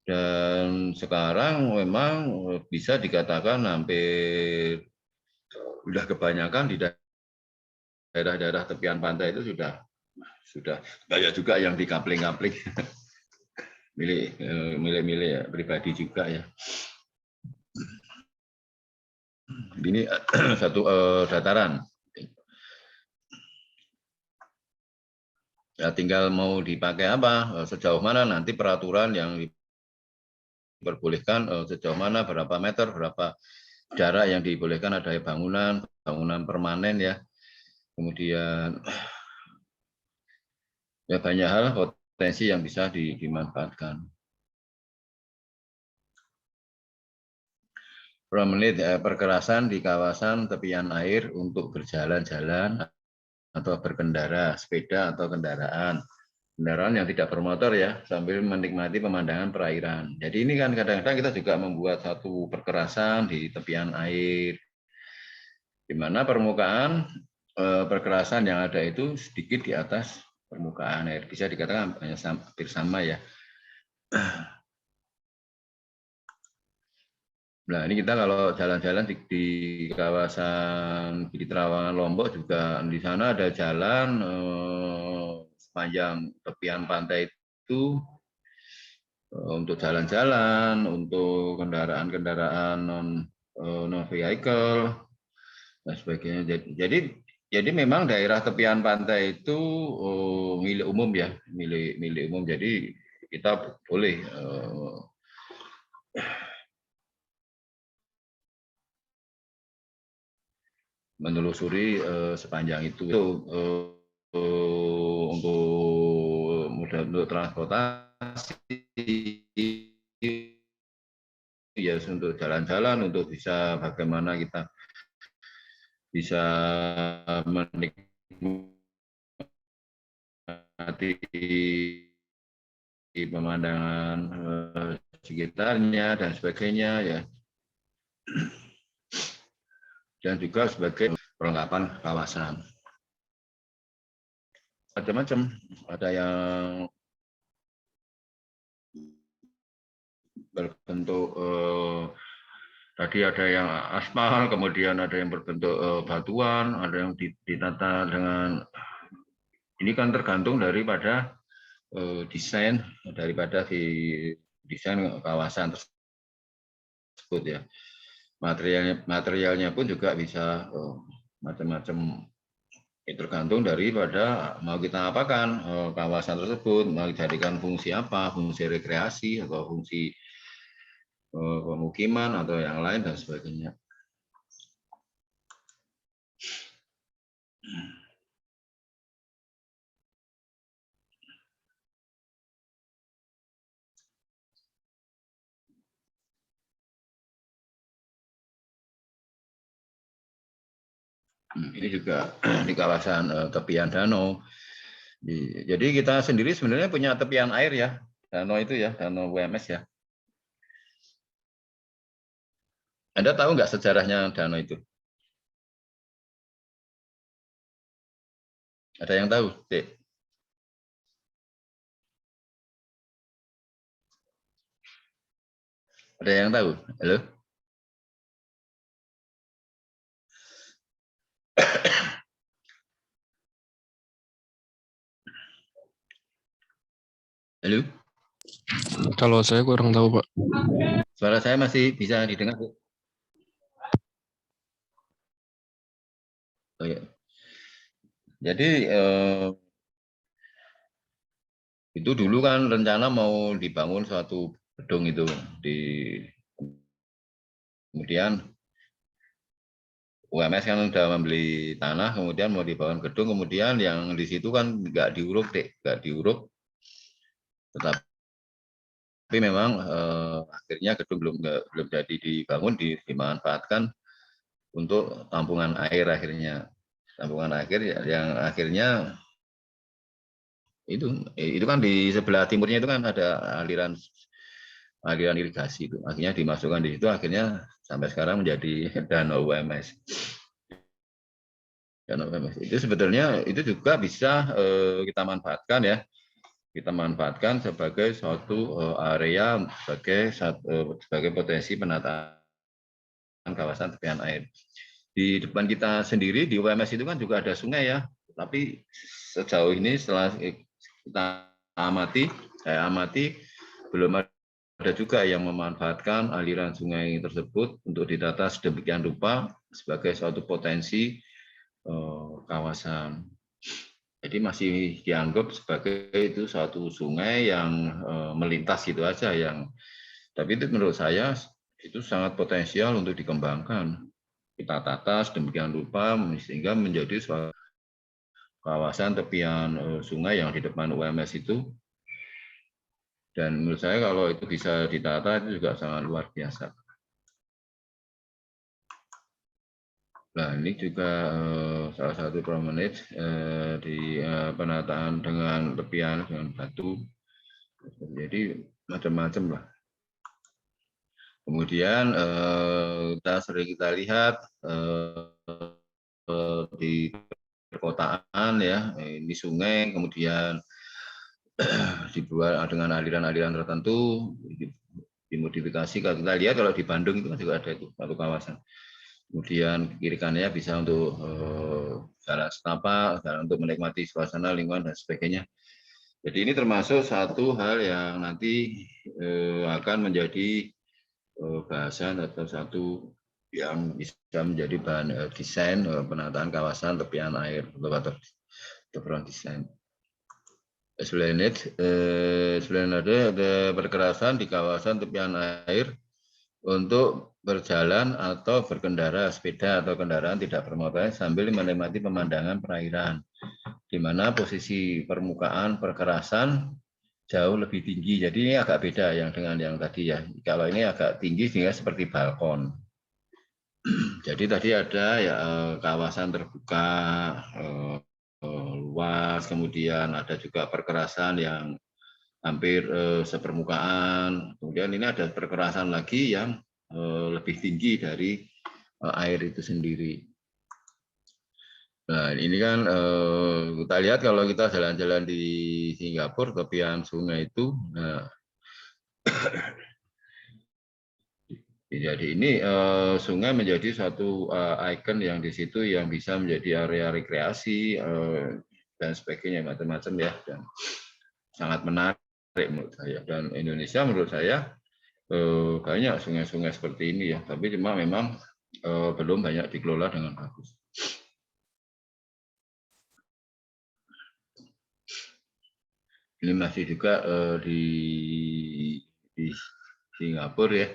Dan sekarang memang bisa dikatakan hampir sudah kebanyakan di daerah-daerah tepian pantai itu sudah banyak juga yang dikapling-kapling milik ya, pribadi juga ya. Ini satu dataran. Ya tinggal mau dipakai apa, sejauh mana nanti peraturan yang diperbolehkan, sejauh mana, berapa meter, berapa jarak yang dibolehkan, ada bangunan permanen ya. Kemudian ya banyak hal potensi yang bisa dimanfaatkan. Menit perkerasan di kawasan tepian air untuk berjalan-jalan atau berkendara, sepeda atau kendaraan yang tidak bermotor ya, sambil menikmati pemandangan perairan. Jadi ini kan kadang-kadang kita juga membuat satu perkerasan di tepian air, di mana permukaan perkerasan yang ada itu sedikit di atas permukaan air. Bisa dikatakan hampir sama ya. Nah ini kita kalau jalan-jalan di kawasan Gili Trawangan Lombok juga di sana ada jalan sepanjang tepian pantai itu untuk jalan-jalan, untuk kendaraan-kendaraan non vehicle dan sebagainya. Jadi memang daerah tepian pantai itu milik umum ya, milik umum. Jadi kita boleh menelusuri sepanjang itu untuk moda untuk transportasi ya, untuk jalan-jalan, untuk bisa bagaimana kita bisa menikmati pemandangan sekitarnya dan sebagainya ya, dan juga sebagai perlengkapan kawasan. Macam-macam, ada yang berbentuk tadi ada yang aspal, kemudian ada yang berbentuk batuan, ada yang ditata dengan, ini kan tergantung daripada desain daripada desain kawasan tersebut ya. Materialnya pun juga bisa macam-macam. Tergantung daripada mau kita apakan kawasan tersebut, mau dijadikan fungsi apa, fungsi rekreasi atau fungsi pemukiman atau yang lain dan sebagainya. Ini juga di kawasan tepian danau. Jadi kita sendiri sebenarnya punya tepian air ya, danau itu ya, danau WMS ya. Anda tahu nggak sejarahnya danau itu? Ada yang tahu, Dek? Ada yang tahu? Halo? Halo, Kalau saya kurang tahu, Pak. suara saya masih bisa didengar, Bu? Oh, ya. Jadi itu dulu kan rencana mau dibangun suatu gedung itu di kemudian UMS kan sudah membeli tanah, kemudian mau dibangun gedung, kemudian yang di situ kan nggak diuruk, nggak diuruk, tetapi memang akhirnya gedung belum jadi dibangun, dimanfaatkan untuk tampungan air akhirnya. Tampungan air yang akhirnya itu kan di sebelah timurnya itu kan ada aliran irigasi itu. Akhirnya dimasukkan di situ, akhirnya sampai sekarang menjadi danau UMS. Danau UMS itu sebetulnya itu juga bisa kita manfaatkan ya. Kita manfaatkan sebagai suatu area sebagai potensi penataan kawasan tepian air. Di depan kita sendiri di UMS itu kan juga ada sungai ya, tapi sejauh ini setelah kita saya amati belum ada juga yang memanfaatkan aliran sungai tersebut untuk ditata sedemikian rupa sebagai suatu potensi kawasan. Jadi masih dianggap sebagai itu suatu sungai yang melintas gitu aja, tapi itu menurut saya itu sangat potensial untuk dikembangkan. Kita tata sedemikian rupa sehingga menjadi suatu kawasan tepian sungai yang di depan UMS itu. Dan menurut saya kalau itu bisa ditata itu juga sangat luar biasa. Nah, ini juga salah satu promenade di penataan dengan tepian dengan batu. Jadi macam-macam lah. Kemudian kita lihat di perkotaan ya, ini sungai, kemudian dibuat dengan aliran-aliran tertentu, dimodifikasi. Kalau kita lihat kalau di Bandung itu kan juga ada itu satu kawasan. Kemudian kiri kanannya bisa untuk jalan setapak, jalan untuk menikmati suasana lingkungan dan sebagainya. Jadi ini termasuk satu hal yang nanti akan menjadi bahasan atau satu yang bisa menjadi bahan desain penataan kawasan tepian air atau background design. Selain itu ada perkerasan di kawasan tepian air untuk berjalan atau berkendara sepeda atau kendaraan tidak bermotor sambil menikmati pemandangan perairan, di mana posisi permukaan perkerasan jauh lebih tinggi. Jadi ini agak beda yang dengan yang tadi ya. Kalau ini agak tinggi sehingga seperti balkon. Jadi tadi ada ya kawasan terbuka luas, kemudian ada juga perkerasan yang hampir sepermukaan. Kemudian ini ada perkerasan lagi yang lebih tinggi dari air itu sendiri. Nah, ini kan kita lihat kalau kita jalan-jalan di Singapura, tepian sungai itu, nah, jadi ini sungai menjadi satu ikon yang di situ yang bisa menjadi area rekreasi dan sebagainya, macam-macam ya, dan sangat menarik menurut saya. Dan Indonesia menurut saya banyak sungai-sungai seperti ini ya, tapi cuma memang belum banyak dikelola dengan bagus. Ini masih juga di Singapura ya.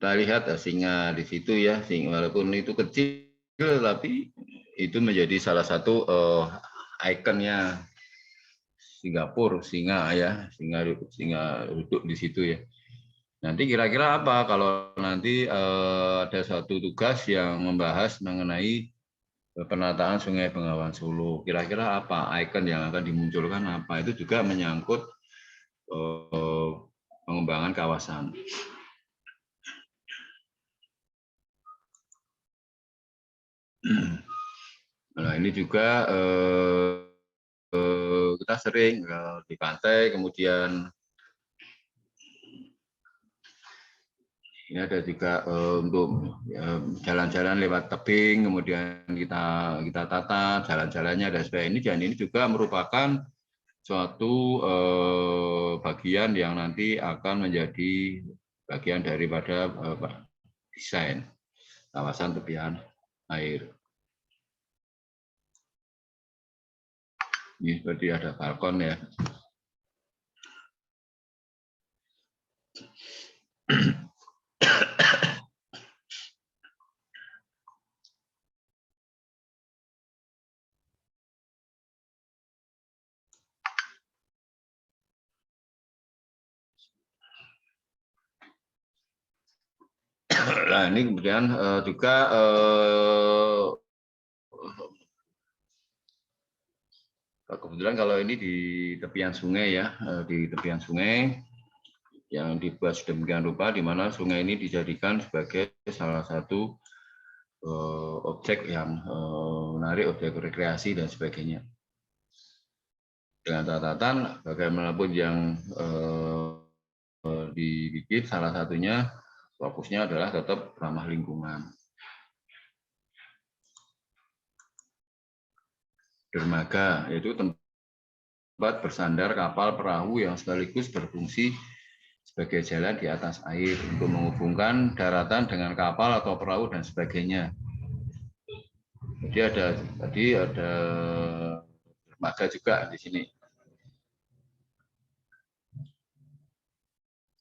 Kita lihat singa di situ ya, walaupun itu kecil, tapi itu menjadi salah satu ikonnya Singapura, singa ya, singa duduk di situ ya. Nanti kira-kira apa kalau nanti ada suatu tugas yang membahas mengenai penataan Sungai Bengawan Solo, kira-kira apa ikon yang akan dimunculkan apa? Itu juga menyangkut pengembangan kawasan. Nah, ini juga kita sering di pantai, kemudian ini ada juga untuk jalan-jalan lewat tebing, kemudian kita tata jalan-jalannya dan sebagainya. Dan ini juga merupakan suatu bagian yang nanti akan menjadi bagian daripada desain kawasan tepian air. Ini seperti ada balkon ya. Nah, ini kemudian juga kebetulan kalau ini di tepian sungai ya, di tepian sungai yang dibuat sedemikian rupa di mana sungai ini dijadikan sebagai salah satu objek yang menarik, objek rekreasi dan sebagainya. Dengan catatan bagaimanapun yang dibikin, salah satunya fokusnya adalah tetap ramah lingkungan. Dermaga yaitu tempat bersandar kapal perahu yang sekaligus berfungsi sebagai jalan di atas air untuk menghubungkan daratan dengan kapal atau perahu dan sebagainya. Tadi ada dermaga juga di sini.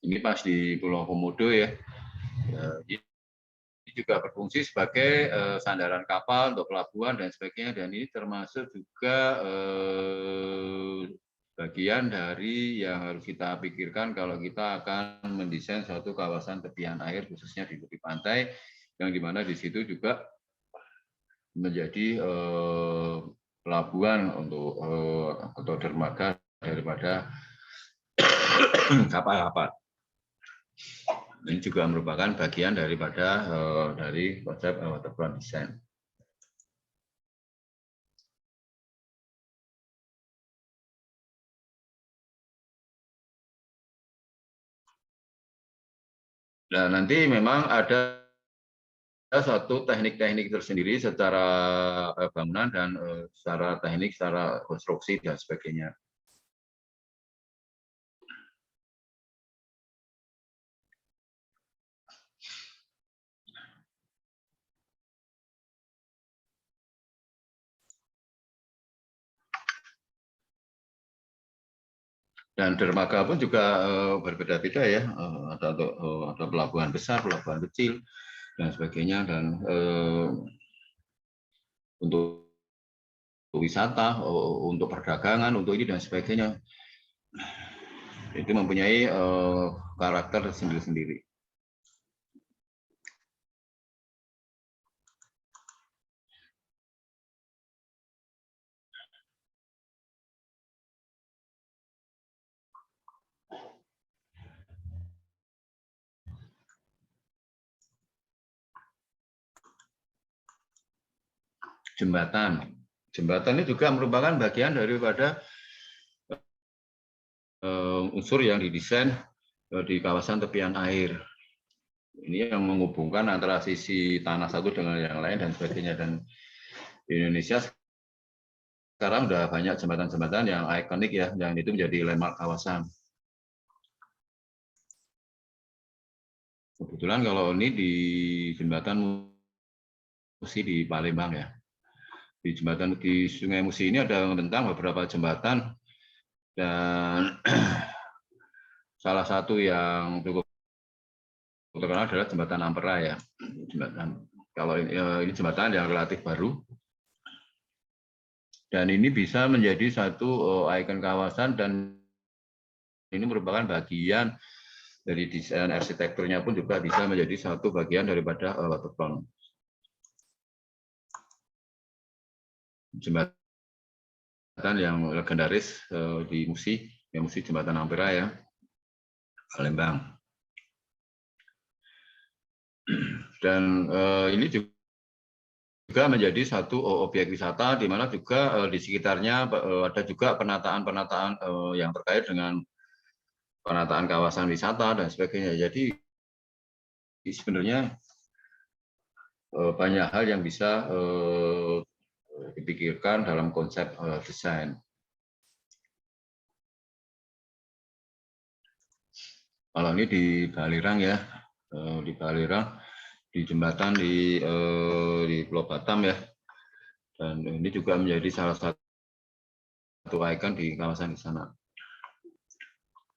Ini pas di Pulau Komodo ya. Ini juga berfungsi sebagai sandaran kapal untuk pelabuhan dan sebagainya, dan ini termasuk juga bagian dari yang harus kita pikirkan kalau kita akan mendesain suatu kawasan tepian air khususnya di tepi pantai, yang dimana di situ juga menjadi pelabuhan untuk atau dermaga daripada kapal-kapal. Ini juga merupakan bagian daripada dari konsep waterfront design. Nah, nanti memang ada suatu teknik-teknik tersendiri secara bangunan dan secara teknik, secara konstruksi dan sebagainya. Dan dermaga pun juga berbeda-beda ya, ada pelabuhan besar, pelabuhan kecil, dan sebagainya. Dan untuk wisata, untuk perdagangan, untuk ini dan sebagainya, itu mempunyai karakter sendiri-sendiri. Jembatan ini juga merupakan bagian daripada unsur yang didesain di kawasan tepian air. Ini yang menghubungkan antara sisi tanah satu dengan yang lain dan sebagainya. Dan di Indonesia sekarang sudah banyak jembatan-jembatan yang ikonik ya, yang itu menjadi landmark kawasan. Kebetulan kalau ini di jembatan Musi di Palembang ya. Di jembatan di Sungai Musi ini ada tentang beberapa jembatan, dan salah satu yang cukup terkenal adalah jembatan Ampera ya. Kalau ini jembatan yang relatif baru, dan ini bisa menjadi satu ikon kawasan, dan ini merupakan bagian dari desain arsitekturnya pun juga bisa menjadi satu bagian daripada waterfront. Jembatan yang legendaris di Musi, ya Musi Jembatan Ampera ya, Palembang. Dan ini juga menjadi satu objek wisata, di mana juga di sekitarnya ada juga penataan-penataan yang terkait dengan penataan kawasan wisata dan sebagainya. Jadi sebenarnya banyak hal yang bisa dipikirkan dalam konsep desain. Kalau ini di Balirang ya, di Balirang, di jembatan di Pulau Batam ya, dan ini juga menjadi salah satu ikon di kawasan di sana.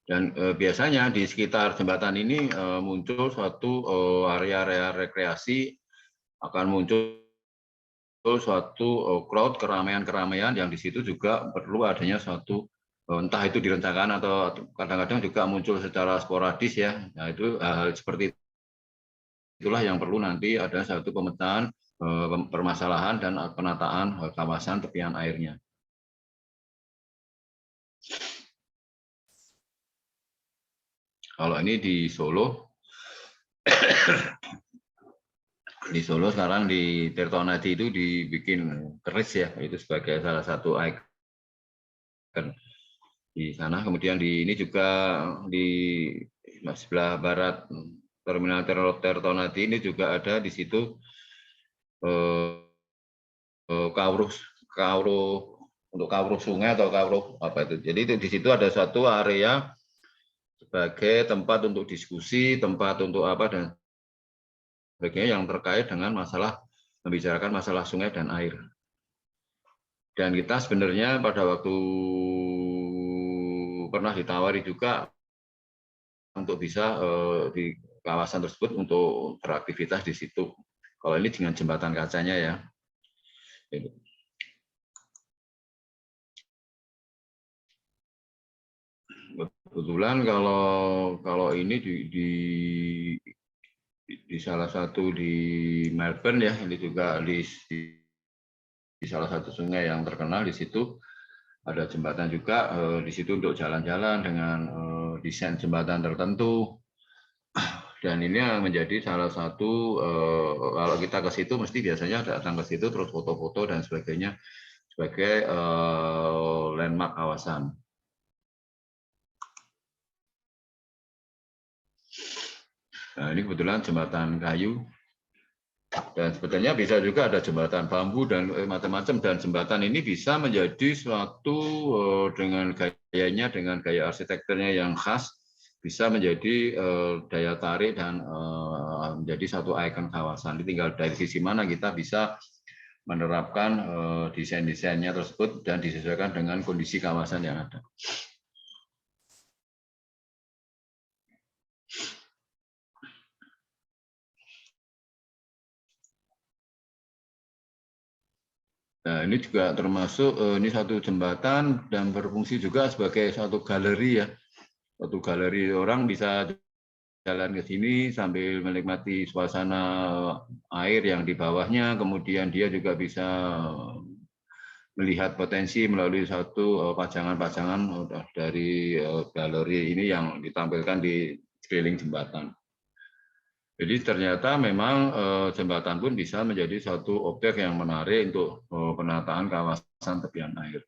Dan biasanya di sekitar jembatan ini muncul suatu area-area rekreasi, akan muncul suatu crowd, keramaian-keramaian yang di situ juga perlu adanya suatu entah itu direncanakan atau kadang-kadang juga muncul secara sporadis ya. Nah itu hal seperti itulah yang perlu nanti ada satu pemetaan permasalahan dan penataan kawasan tepian airnya. Kalau ini di Solo, di Solo sekarang di Tirtonadi itu dibikin keris ya, itu sebagai salah satu ikon di sana. Kemudian di ini juga di sebelah barat terminal Tirtonadi ini juga ada di situ kawruh untuk kawruh sungai atau kawruh apa itu. Jadi itu di situ ada satu area sebagai tempat untuk diskusi, tempat untuk apa dan sebagainya yang terkait dengan masalah membicarakan masalah sungai dan air. Dan kita sebenarnya pada waktu pernah ditawari juga untuk bisa di kawasan tersebut untuk beraktivitas di situ. Kalau ini dengan jembatan kacanya ya. Kebetulan kalau ini di salah satu di Melbourne ya, ini juga di salah satu sungai yang terkenal di situ ada jembatan juga di situ untuk jalan-jalan dengan desain jembatan tertentu. Dan ini menjadi salah satu kalau kita ke situ mesti biasanya datang ke situ terus foto-foto dan sebagainya sebagai landmark kawasan. Nah, ini kebetulan jembatan kayu. Dan sebetulnya bisa juga ada jembatan bambu dan macam-macam. Dan jembatan ini bisa menjadi suatu dengan gayanya, dengan gaya arsitekturnya yang khas, bisa menjadi daya tarik dan menjadi satu ikon kawasan. Tinggal dari sisi mana kita bisa menerapkan desain-desainnya tersebut dan disesuaikan dengan kondisi kawasan yang ada. Nah, ini juga termasuk ini satu jembatan dan berfungsi juga sebagai satu galeri ya. Satu galeri orang bisa jalan ke sini sambil menikmati suasana air yang di bawahnya, kemudian dia juga bisa melihat potensi melalui satu pajangan-pajangan dari galeri ini yang ditampilkan di sekeliling jembatan. Jadi ternyata memang jembatan pun bisa menjadi satu objek yang menarik untuk penataan kawasan tepian air.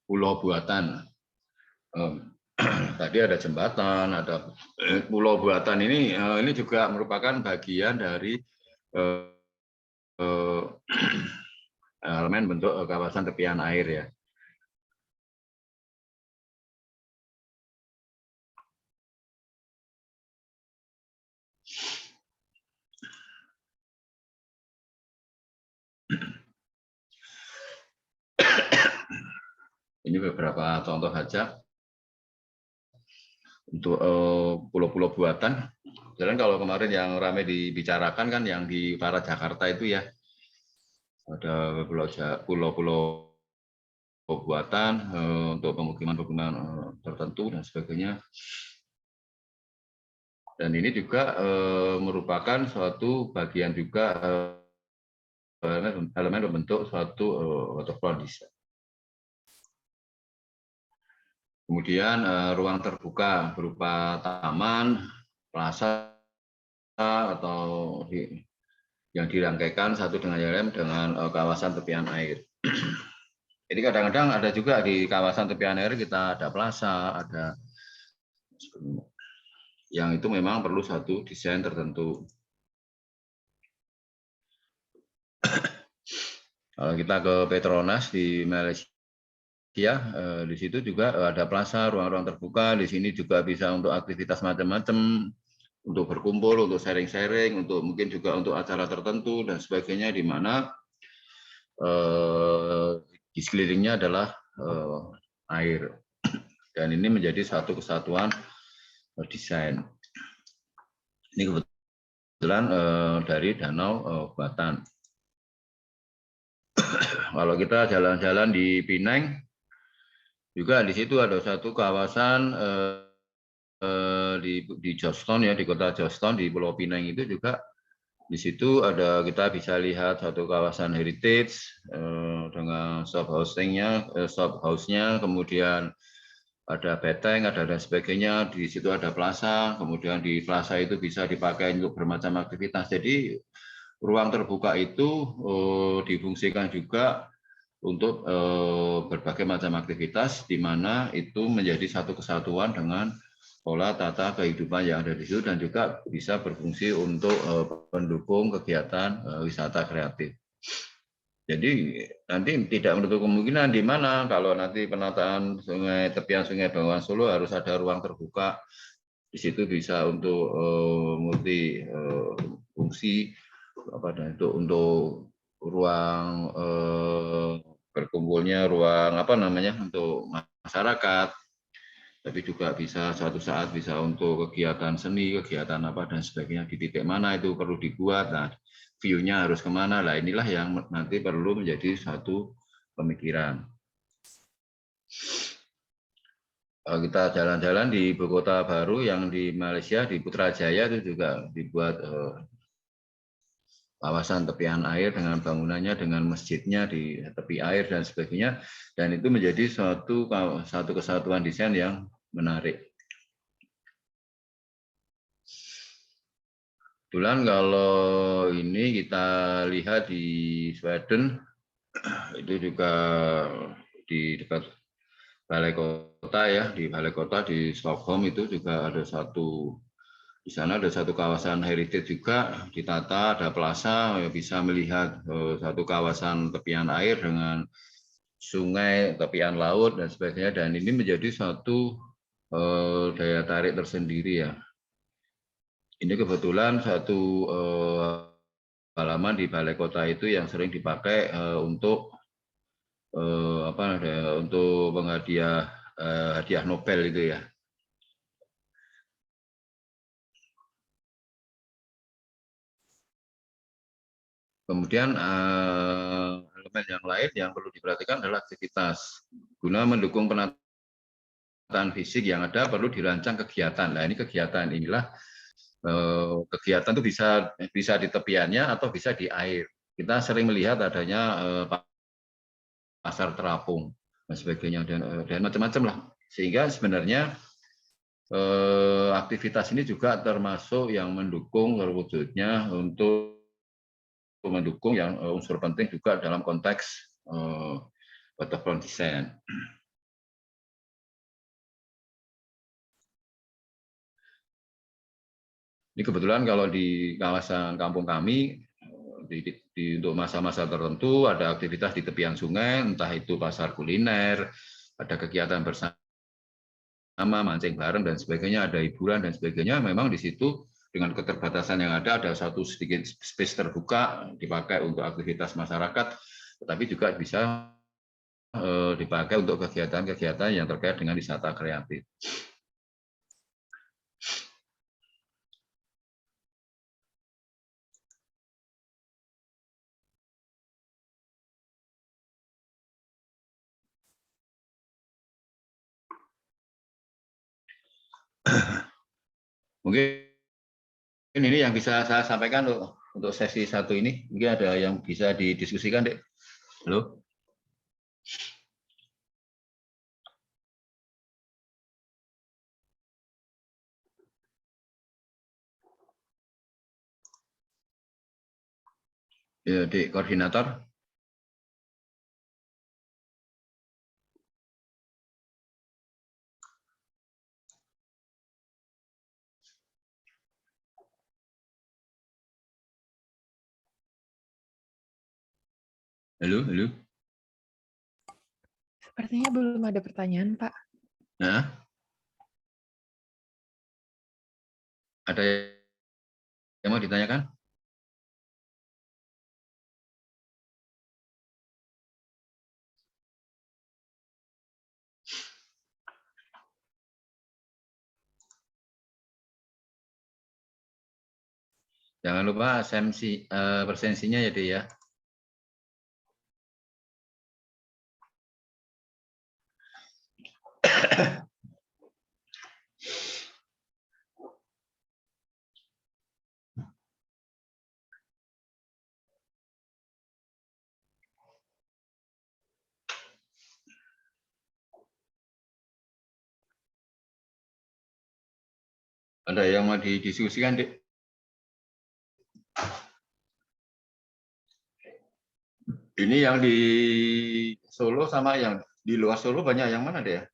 Pulau buatan. Tadi ada jembatan, ada pulau buatan ini juga merupakan bagian dari elemen bentuk kawasan tepian air ya. Ini beberapa contoh saja untuk pulau-pulau buatan. Jadi kalau kemarin yang ramai dibicarakan kan yang di utara Jakarta itu ya, ada pulau-pulau buatan untuk pemukiman-pemukiman tertentu dan sebagainya. Dan ini juga merupakan suatu bagian juga elemen membentuk suatu waterfront design. Kemudian ruang terbuka berupa taman, plaza atau yang dirangkaikan satu dengan yang lain dengan kawasan tepian air. Jadi kadang-kadang ada juga di kawasan tepian air kita ada plaza, ada yang itu memang perlu satu desain tertentu. Kalau kita ke Petronas di Malaysia, di situ juga ada plaza, ruang-ruang terbuka. Di sini juga bisa untuk aktivitas macam-macam, untuk berkumpul, untuk sharing-sharing, untuk mungkin juga untuk acara tertentu dan sebagainya, di mana di sekelilingnya adalah air. Dan ini menjadi satu kesatuan desain. Ini kebetulan dari Danau Batan. Kalau kita jalan-jalan di Pineng, juga di situ ada satu kawasan di Johnston ya, di kota Johnston di Pulau Pineng itu juga di situ ada, kita bisa lihat satu kawasan heritage dengan shop house-nya, kemudian ada beteng, ada dan sebagainya. Di situ ada plaza, kemudian di plaza itu bisa dipakai untuk bermacam aktivitas. Jadi ruang terbuka itu difungsikan juga untuk berbagai macam aktivitas, di mana itu menjadi satu kesatuan dengan pola tata kehidupan yang ada di situ, dan juga bisa berfungsi untuk mendukung kegiatan wisata kreatif. Jadi nanti tidak menutup kemungkinan di mana kalau nanti penataan sungai, tepian Sungai Bengawan Solo harus ada ruang terbuka. Di situ bisa untuk multi fungsi untuk ruang berkumpulnya, ruang untuk masyarakat, tapi juga bisa suatu saat bisa untuk kegiatan seni, kegiatan dan sebagainya. Di titik mana itu perlu dibuat, nah view-nya harus kemana, lah inilah yang nanti perlu menjadi satu pemikiran. Kalau kita jalan-jalan di ibu kota baru yang di Malaysia, di Putrajaya, itu juga dibuat kawasan tepian air dengan bangunannya, dengan masjidnya di tepi air dan sebagainya, dan itu menjadi satu kesatuan desain yang menarik. Kebetulan kalau ini kita lihat di Sweden, itu juga di dekat balai kota ya, di balai kota di Stockholm itu juga ada di sana ada satu kawasan heritage juga ditata, ada plaza, bisa melihat satu kawasan tepian air dengan sungai, tepian laut dan sebagainya, dan ini menjadi satu daya tarik tersendiri ya. Ini kebetulan satu halaman di balai kota itu yang sering dipakai untuk untuk penghadiah hadiah Nobel itu ya. Kemudian elemen yang lain yang perlu diperhatikan adalah aktivitas. Guna mendukung penataan fisik yang ada, perlu dirancang kegiatan. Nah, ini kegiatan inilah kegiatan itu bisa di tepiannya atau bisa di air. Kita sering melihat adanya pasar terapung dan sebagainya, dan macam-macam lah. Sehingga sebenarnya aktivitas ini juga termasuk yang mendukung terwujudnya untuk mendukung yang unsur penting juga dalam konteks waterfront design. Ini kebetulan kalau di kawasan kampung kami, untuk masa-masa tertentu ada aktivitas di tepian sungai, entah itu pasar kuliner, ada kegiatan bersama, mancing bareng dan sebagainya, ada hiburan dan sebagainya. Memang di situ dengan keterbatasan yang ada satu sedikit space terbuka dipakai untuk aktivitas masyarakat, tetapi juga bisa dipakai untuk kegiatan-kegiatan yang terkait dengan wisata kreatif. Mungkin ini yang bisa saya sampaikan untuk sesi satu ini. Mungkin ada yang bisa didiskusikan, Dek. Halo? Ya, Dek, koordinator. Halo, halo. Sepertinya belum ada pertanyaan, Pak. Nah, ada yang mau ditanyakan? Jangan lupa presensinya ya, Dek ya. Ada yang mau didiskusikan, Dek? Ini yang di Solo sama yang di luar Solo banyak yang mana, Dek ya?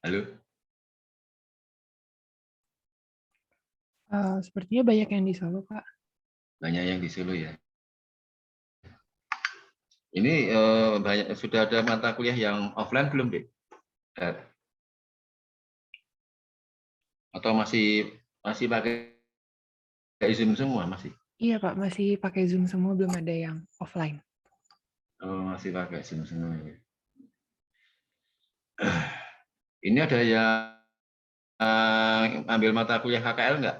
Halo? Sepertinya banyak yang di Solo, Pak. Banyak yang di Solo ya. Ini sudah ada mata kuliah yang offline belum, Dek? Atau masih pakai Zoom semua masih? Iya, Pak. Masih pakai Zoom semua, belum ada yang offline. Oh, masih pakai Zoom semua. Ini ada yang ambil mata kuliah KKL nggak?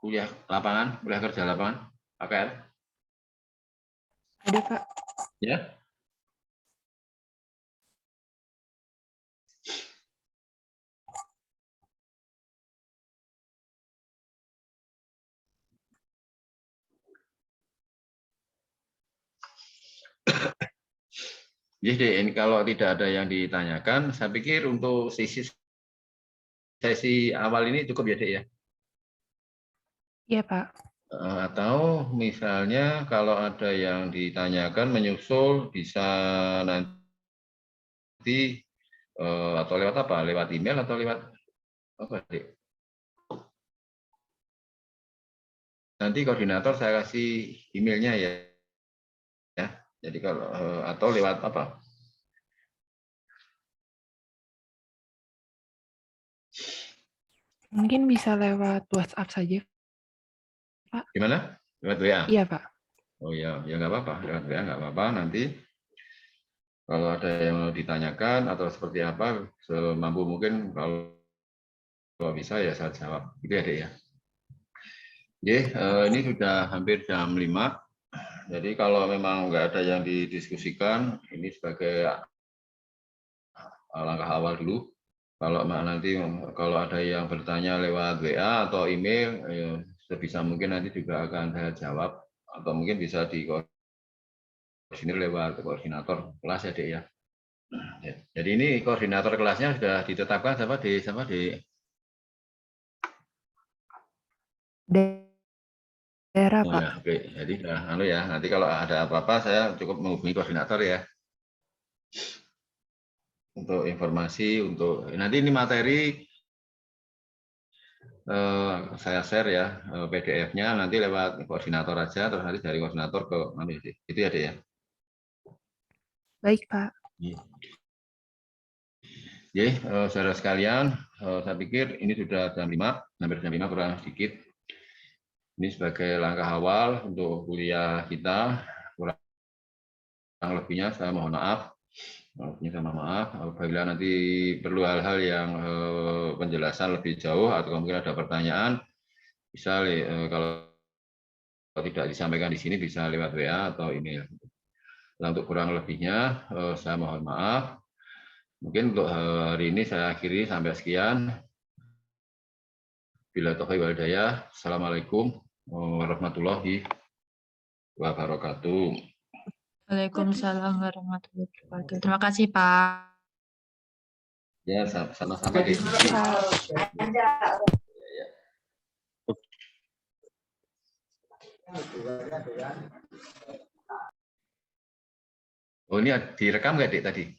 Kuliah lapangan, kuliah kerja lapangan, KKL? Ada, Pak. Ya. Jadi ini kalau tidak ada yang ditanyakan, saya pikir untuk sesi awal ini cukup ya, Dek ya. Iya, Pak. Atau misalnya kalau ada yang ditanyakan menyusul bisa nanti atau lewat apa? Lewat email atau lewat apa, Dek? Nanti koordinator saya kasih emailnya ya. Jadi kalau atau lewat apa? Mungkin bisa lewat WhatsApp saja, Pak. Gimana? Lewat WA? Iya, Pak. Oh ya, ya nggak apa-apa. Lewat WA nggak apa-apa. Nanti kalau ada yang mau ditanyakan atau seperti apa, semampu mungkin kalau bisa ya saya jawab. Gitu ya, Dek ya. Oke, ini sudah hampir jam 5. Jadi kalau memang nggak ada yang didiskusikan, ini sebagai langkah awal dulu. Kalau nanti kalau ada yang bertanya lewat WA atau email, sebisa mungkin nanti juga akan saya jawab atau mungkin bisa dikoordinir lewat koordinator kelas ya, Dek ya. Jadi ini koordinator kelasnya sudah ditetapkan siapa di Daerah, Oh Pak. ya, oke. Jadi ya, nanti kalau ada apa-apa saya cukup menghubungi koordinator ya. Untuk informasi, untuk nanti ini materi saya share ya PDF-nya nanti lewat koordinator aja, terus nanti dari koordinator ke mana itu ya, Dek ya. Baik, Pak. Oke, saudara sekalian, saya pikir ini sudah jam 5, hampir jam 5 kurang sedikit. Ini sebagai langkah awal untuk kuliah kita, kurang lebihnya saya mohon maaf. Apabila nanti perlu hal-hal yang penjelasan lebih jauh atau mungkin ada pertanyaan, bisa kalau tidak disampaikan di sini bisa lewat WA atau email. Nah, untuk kurang lebihnya saya mohon maaf. Mungkin untuk hari ini saya akhiri sampai sekian. Bila taufiq wal hidayah. Assalamualaikum warahmatullahi wabarakatuh. Waalaikumsalam warahmatullahi wabarakatuh. Terima kasih, Pak. Ya, sama-sama. Dek. Oh, ini direkam nggak, Dek, tadi?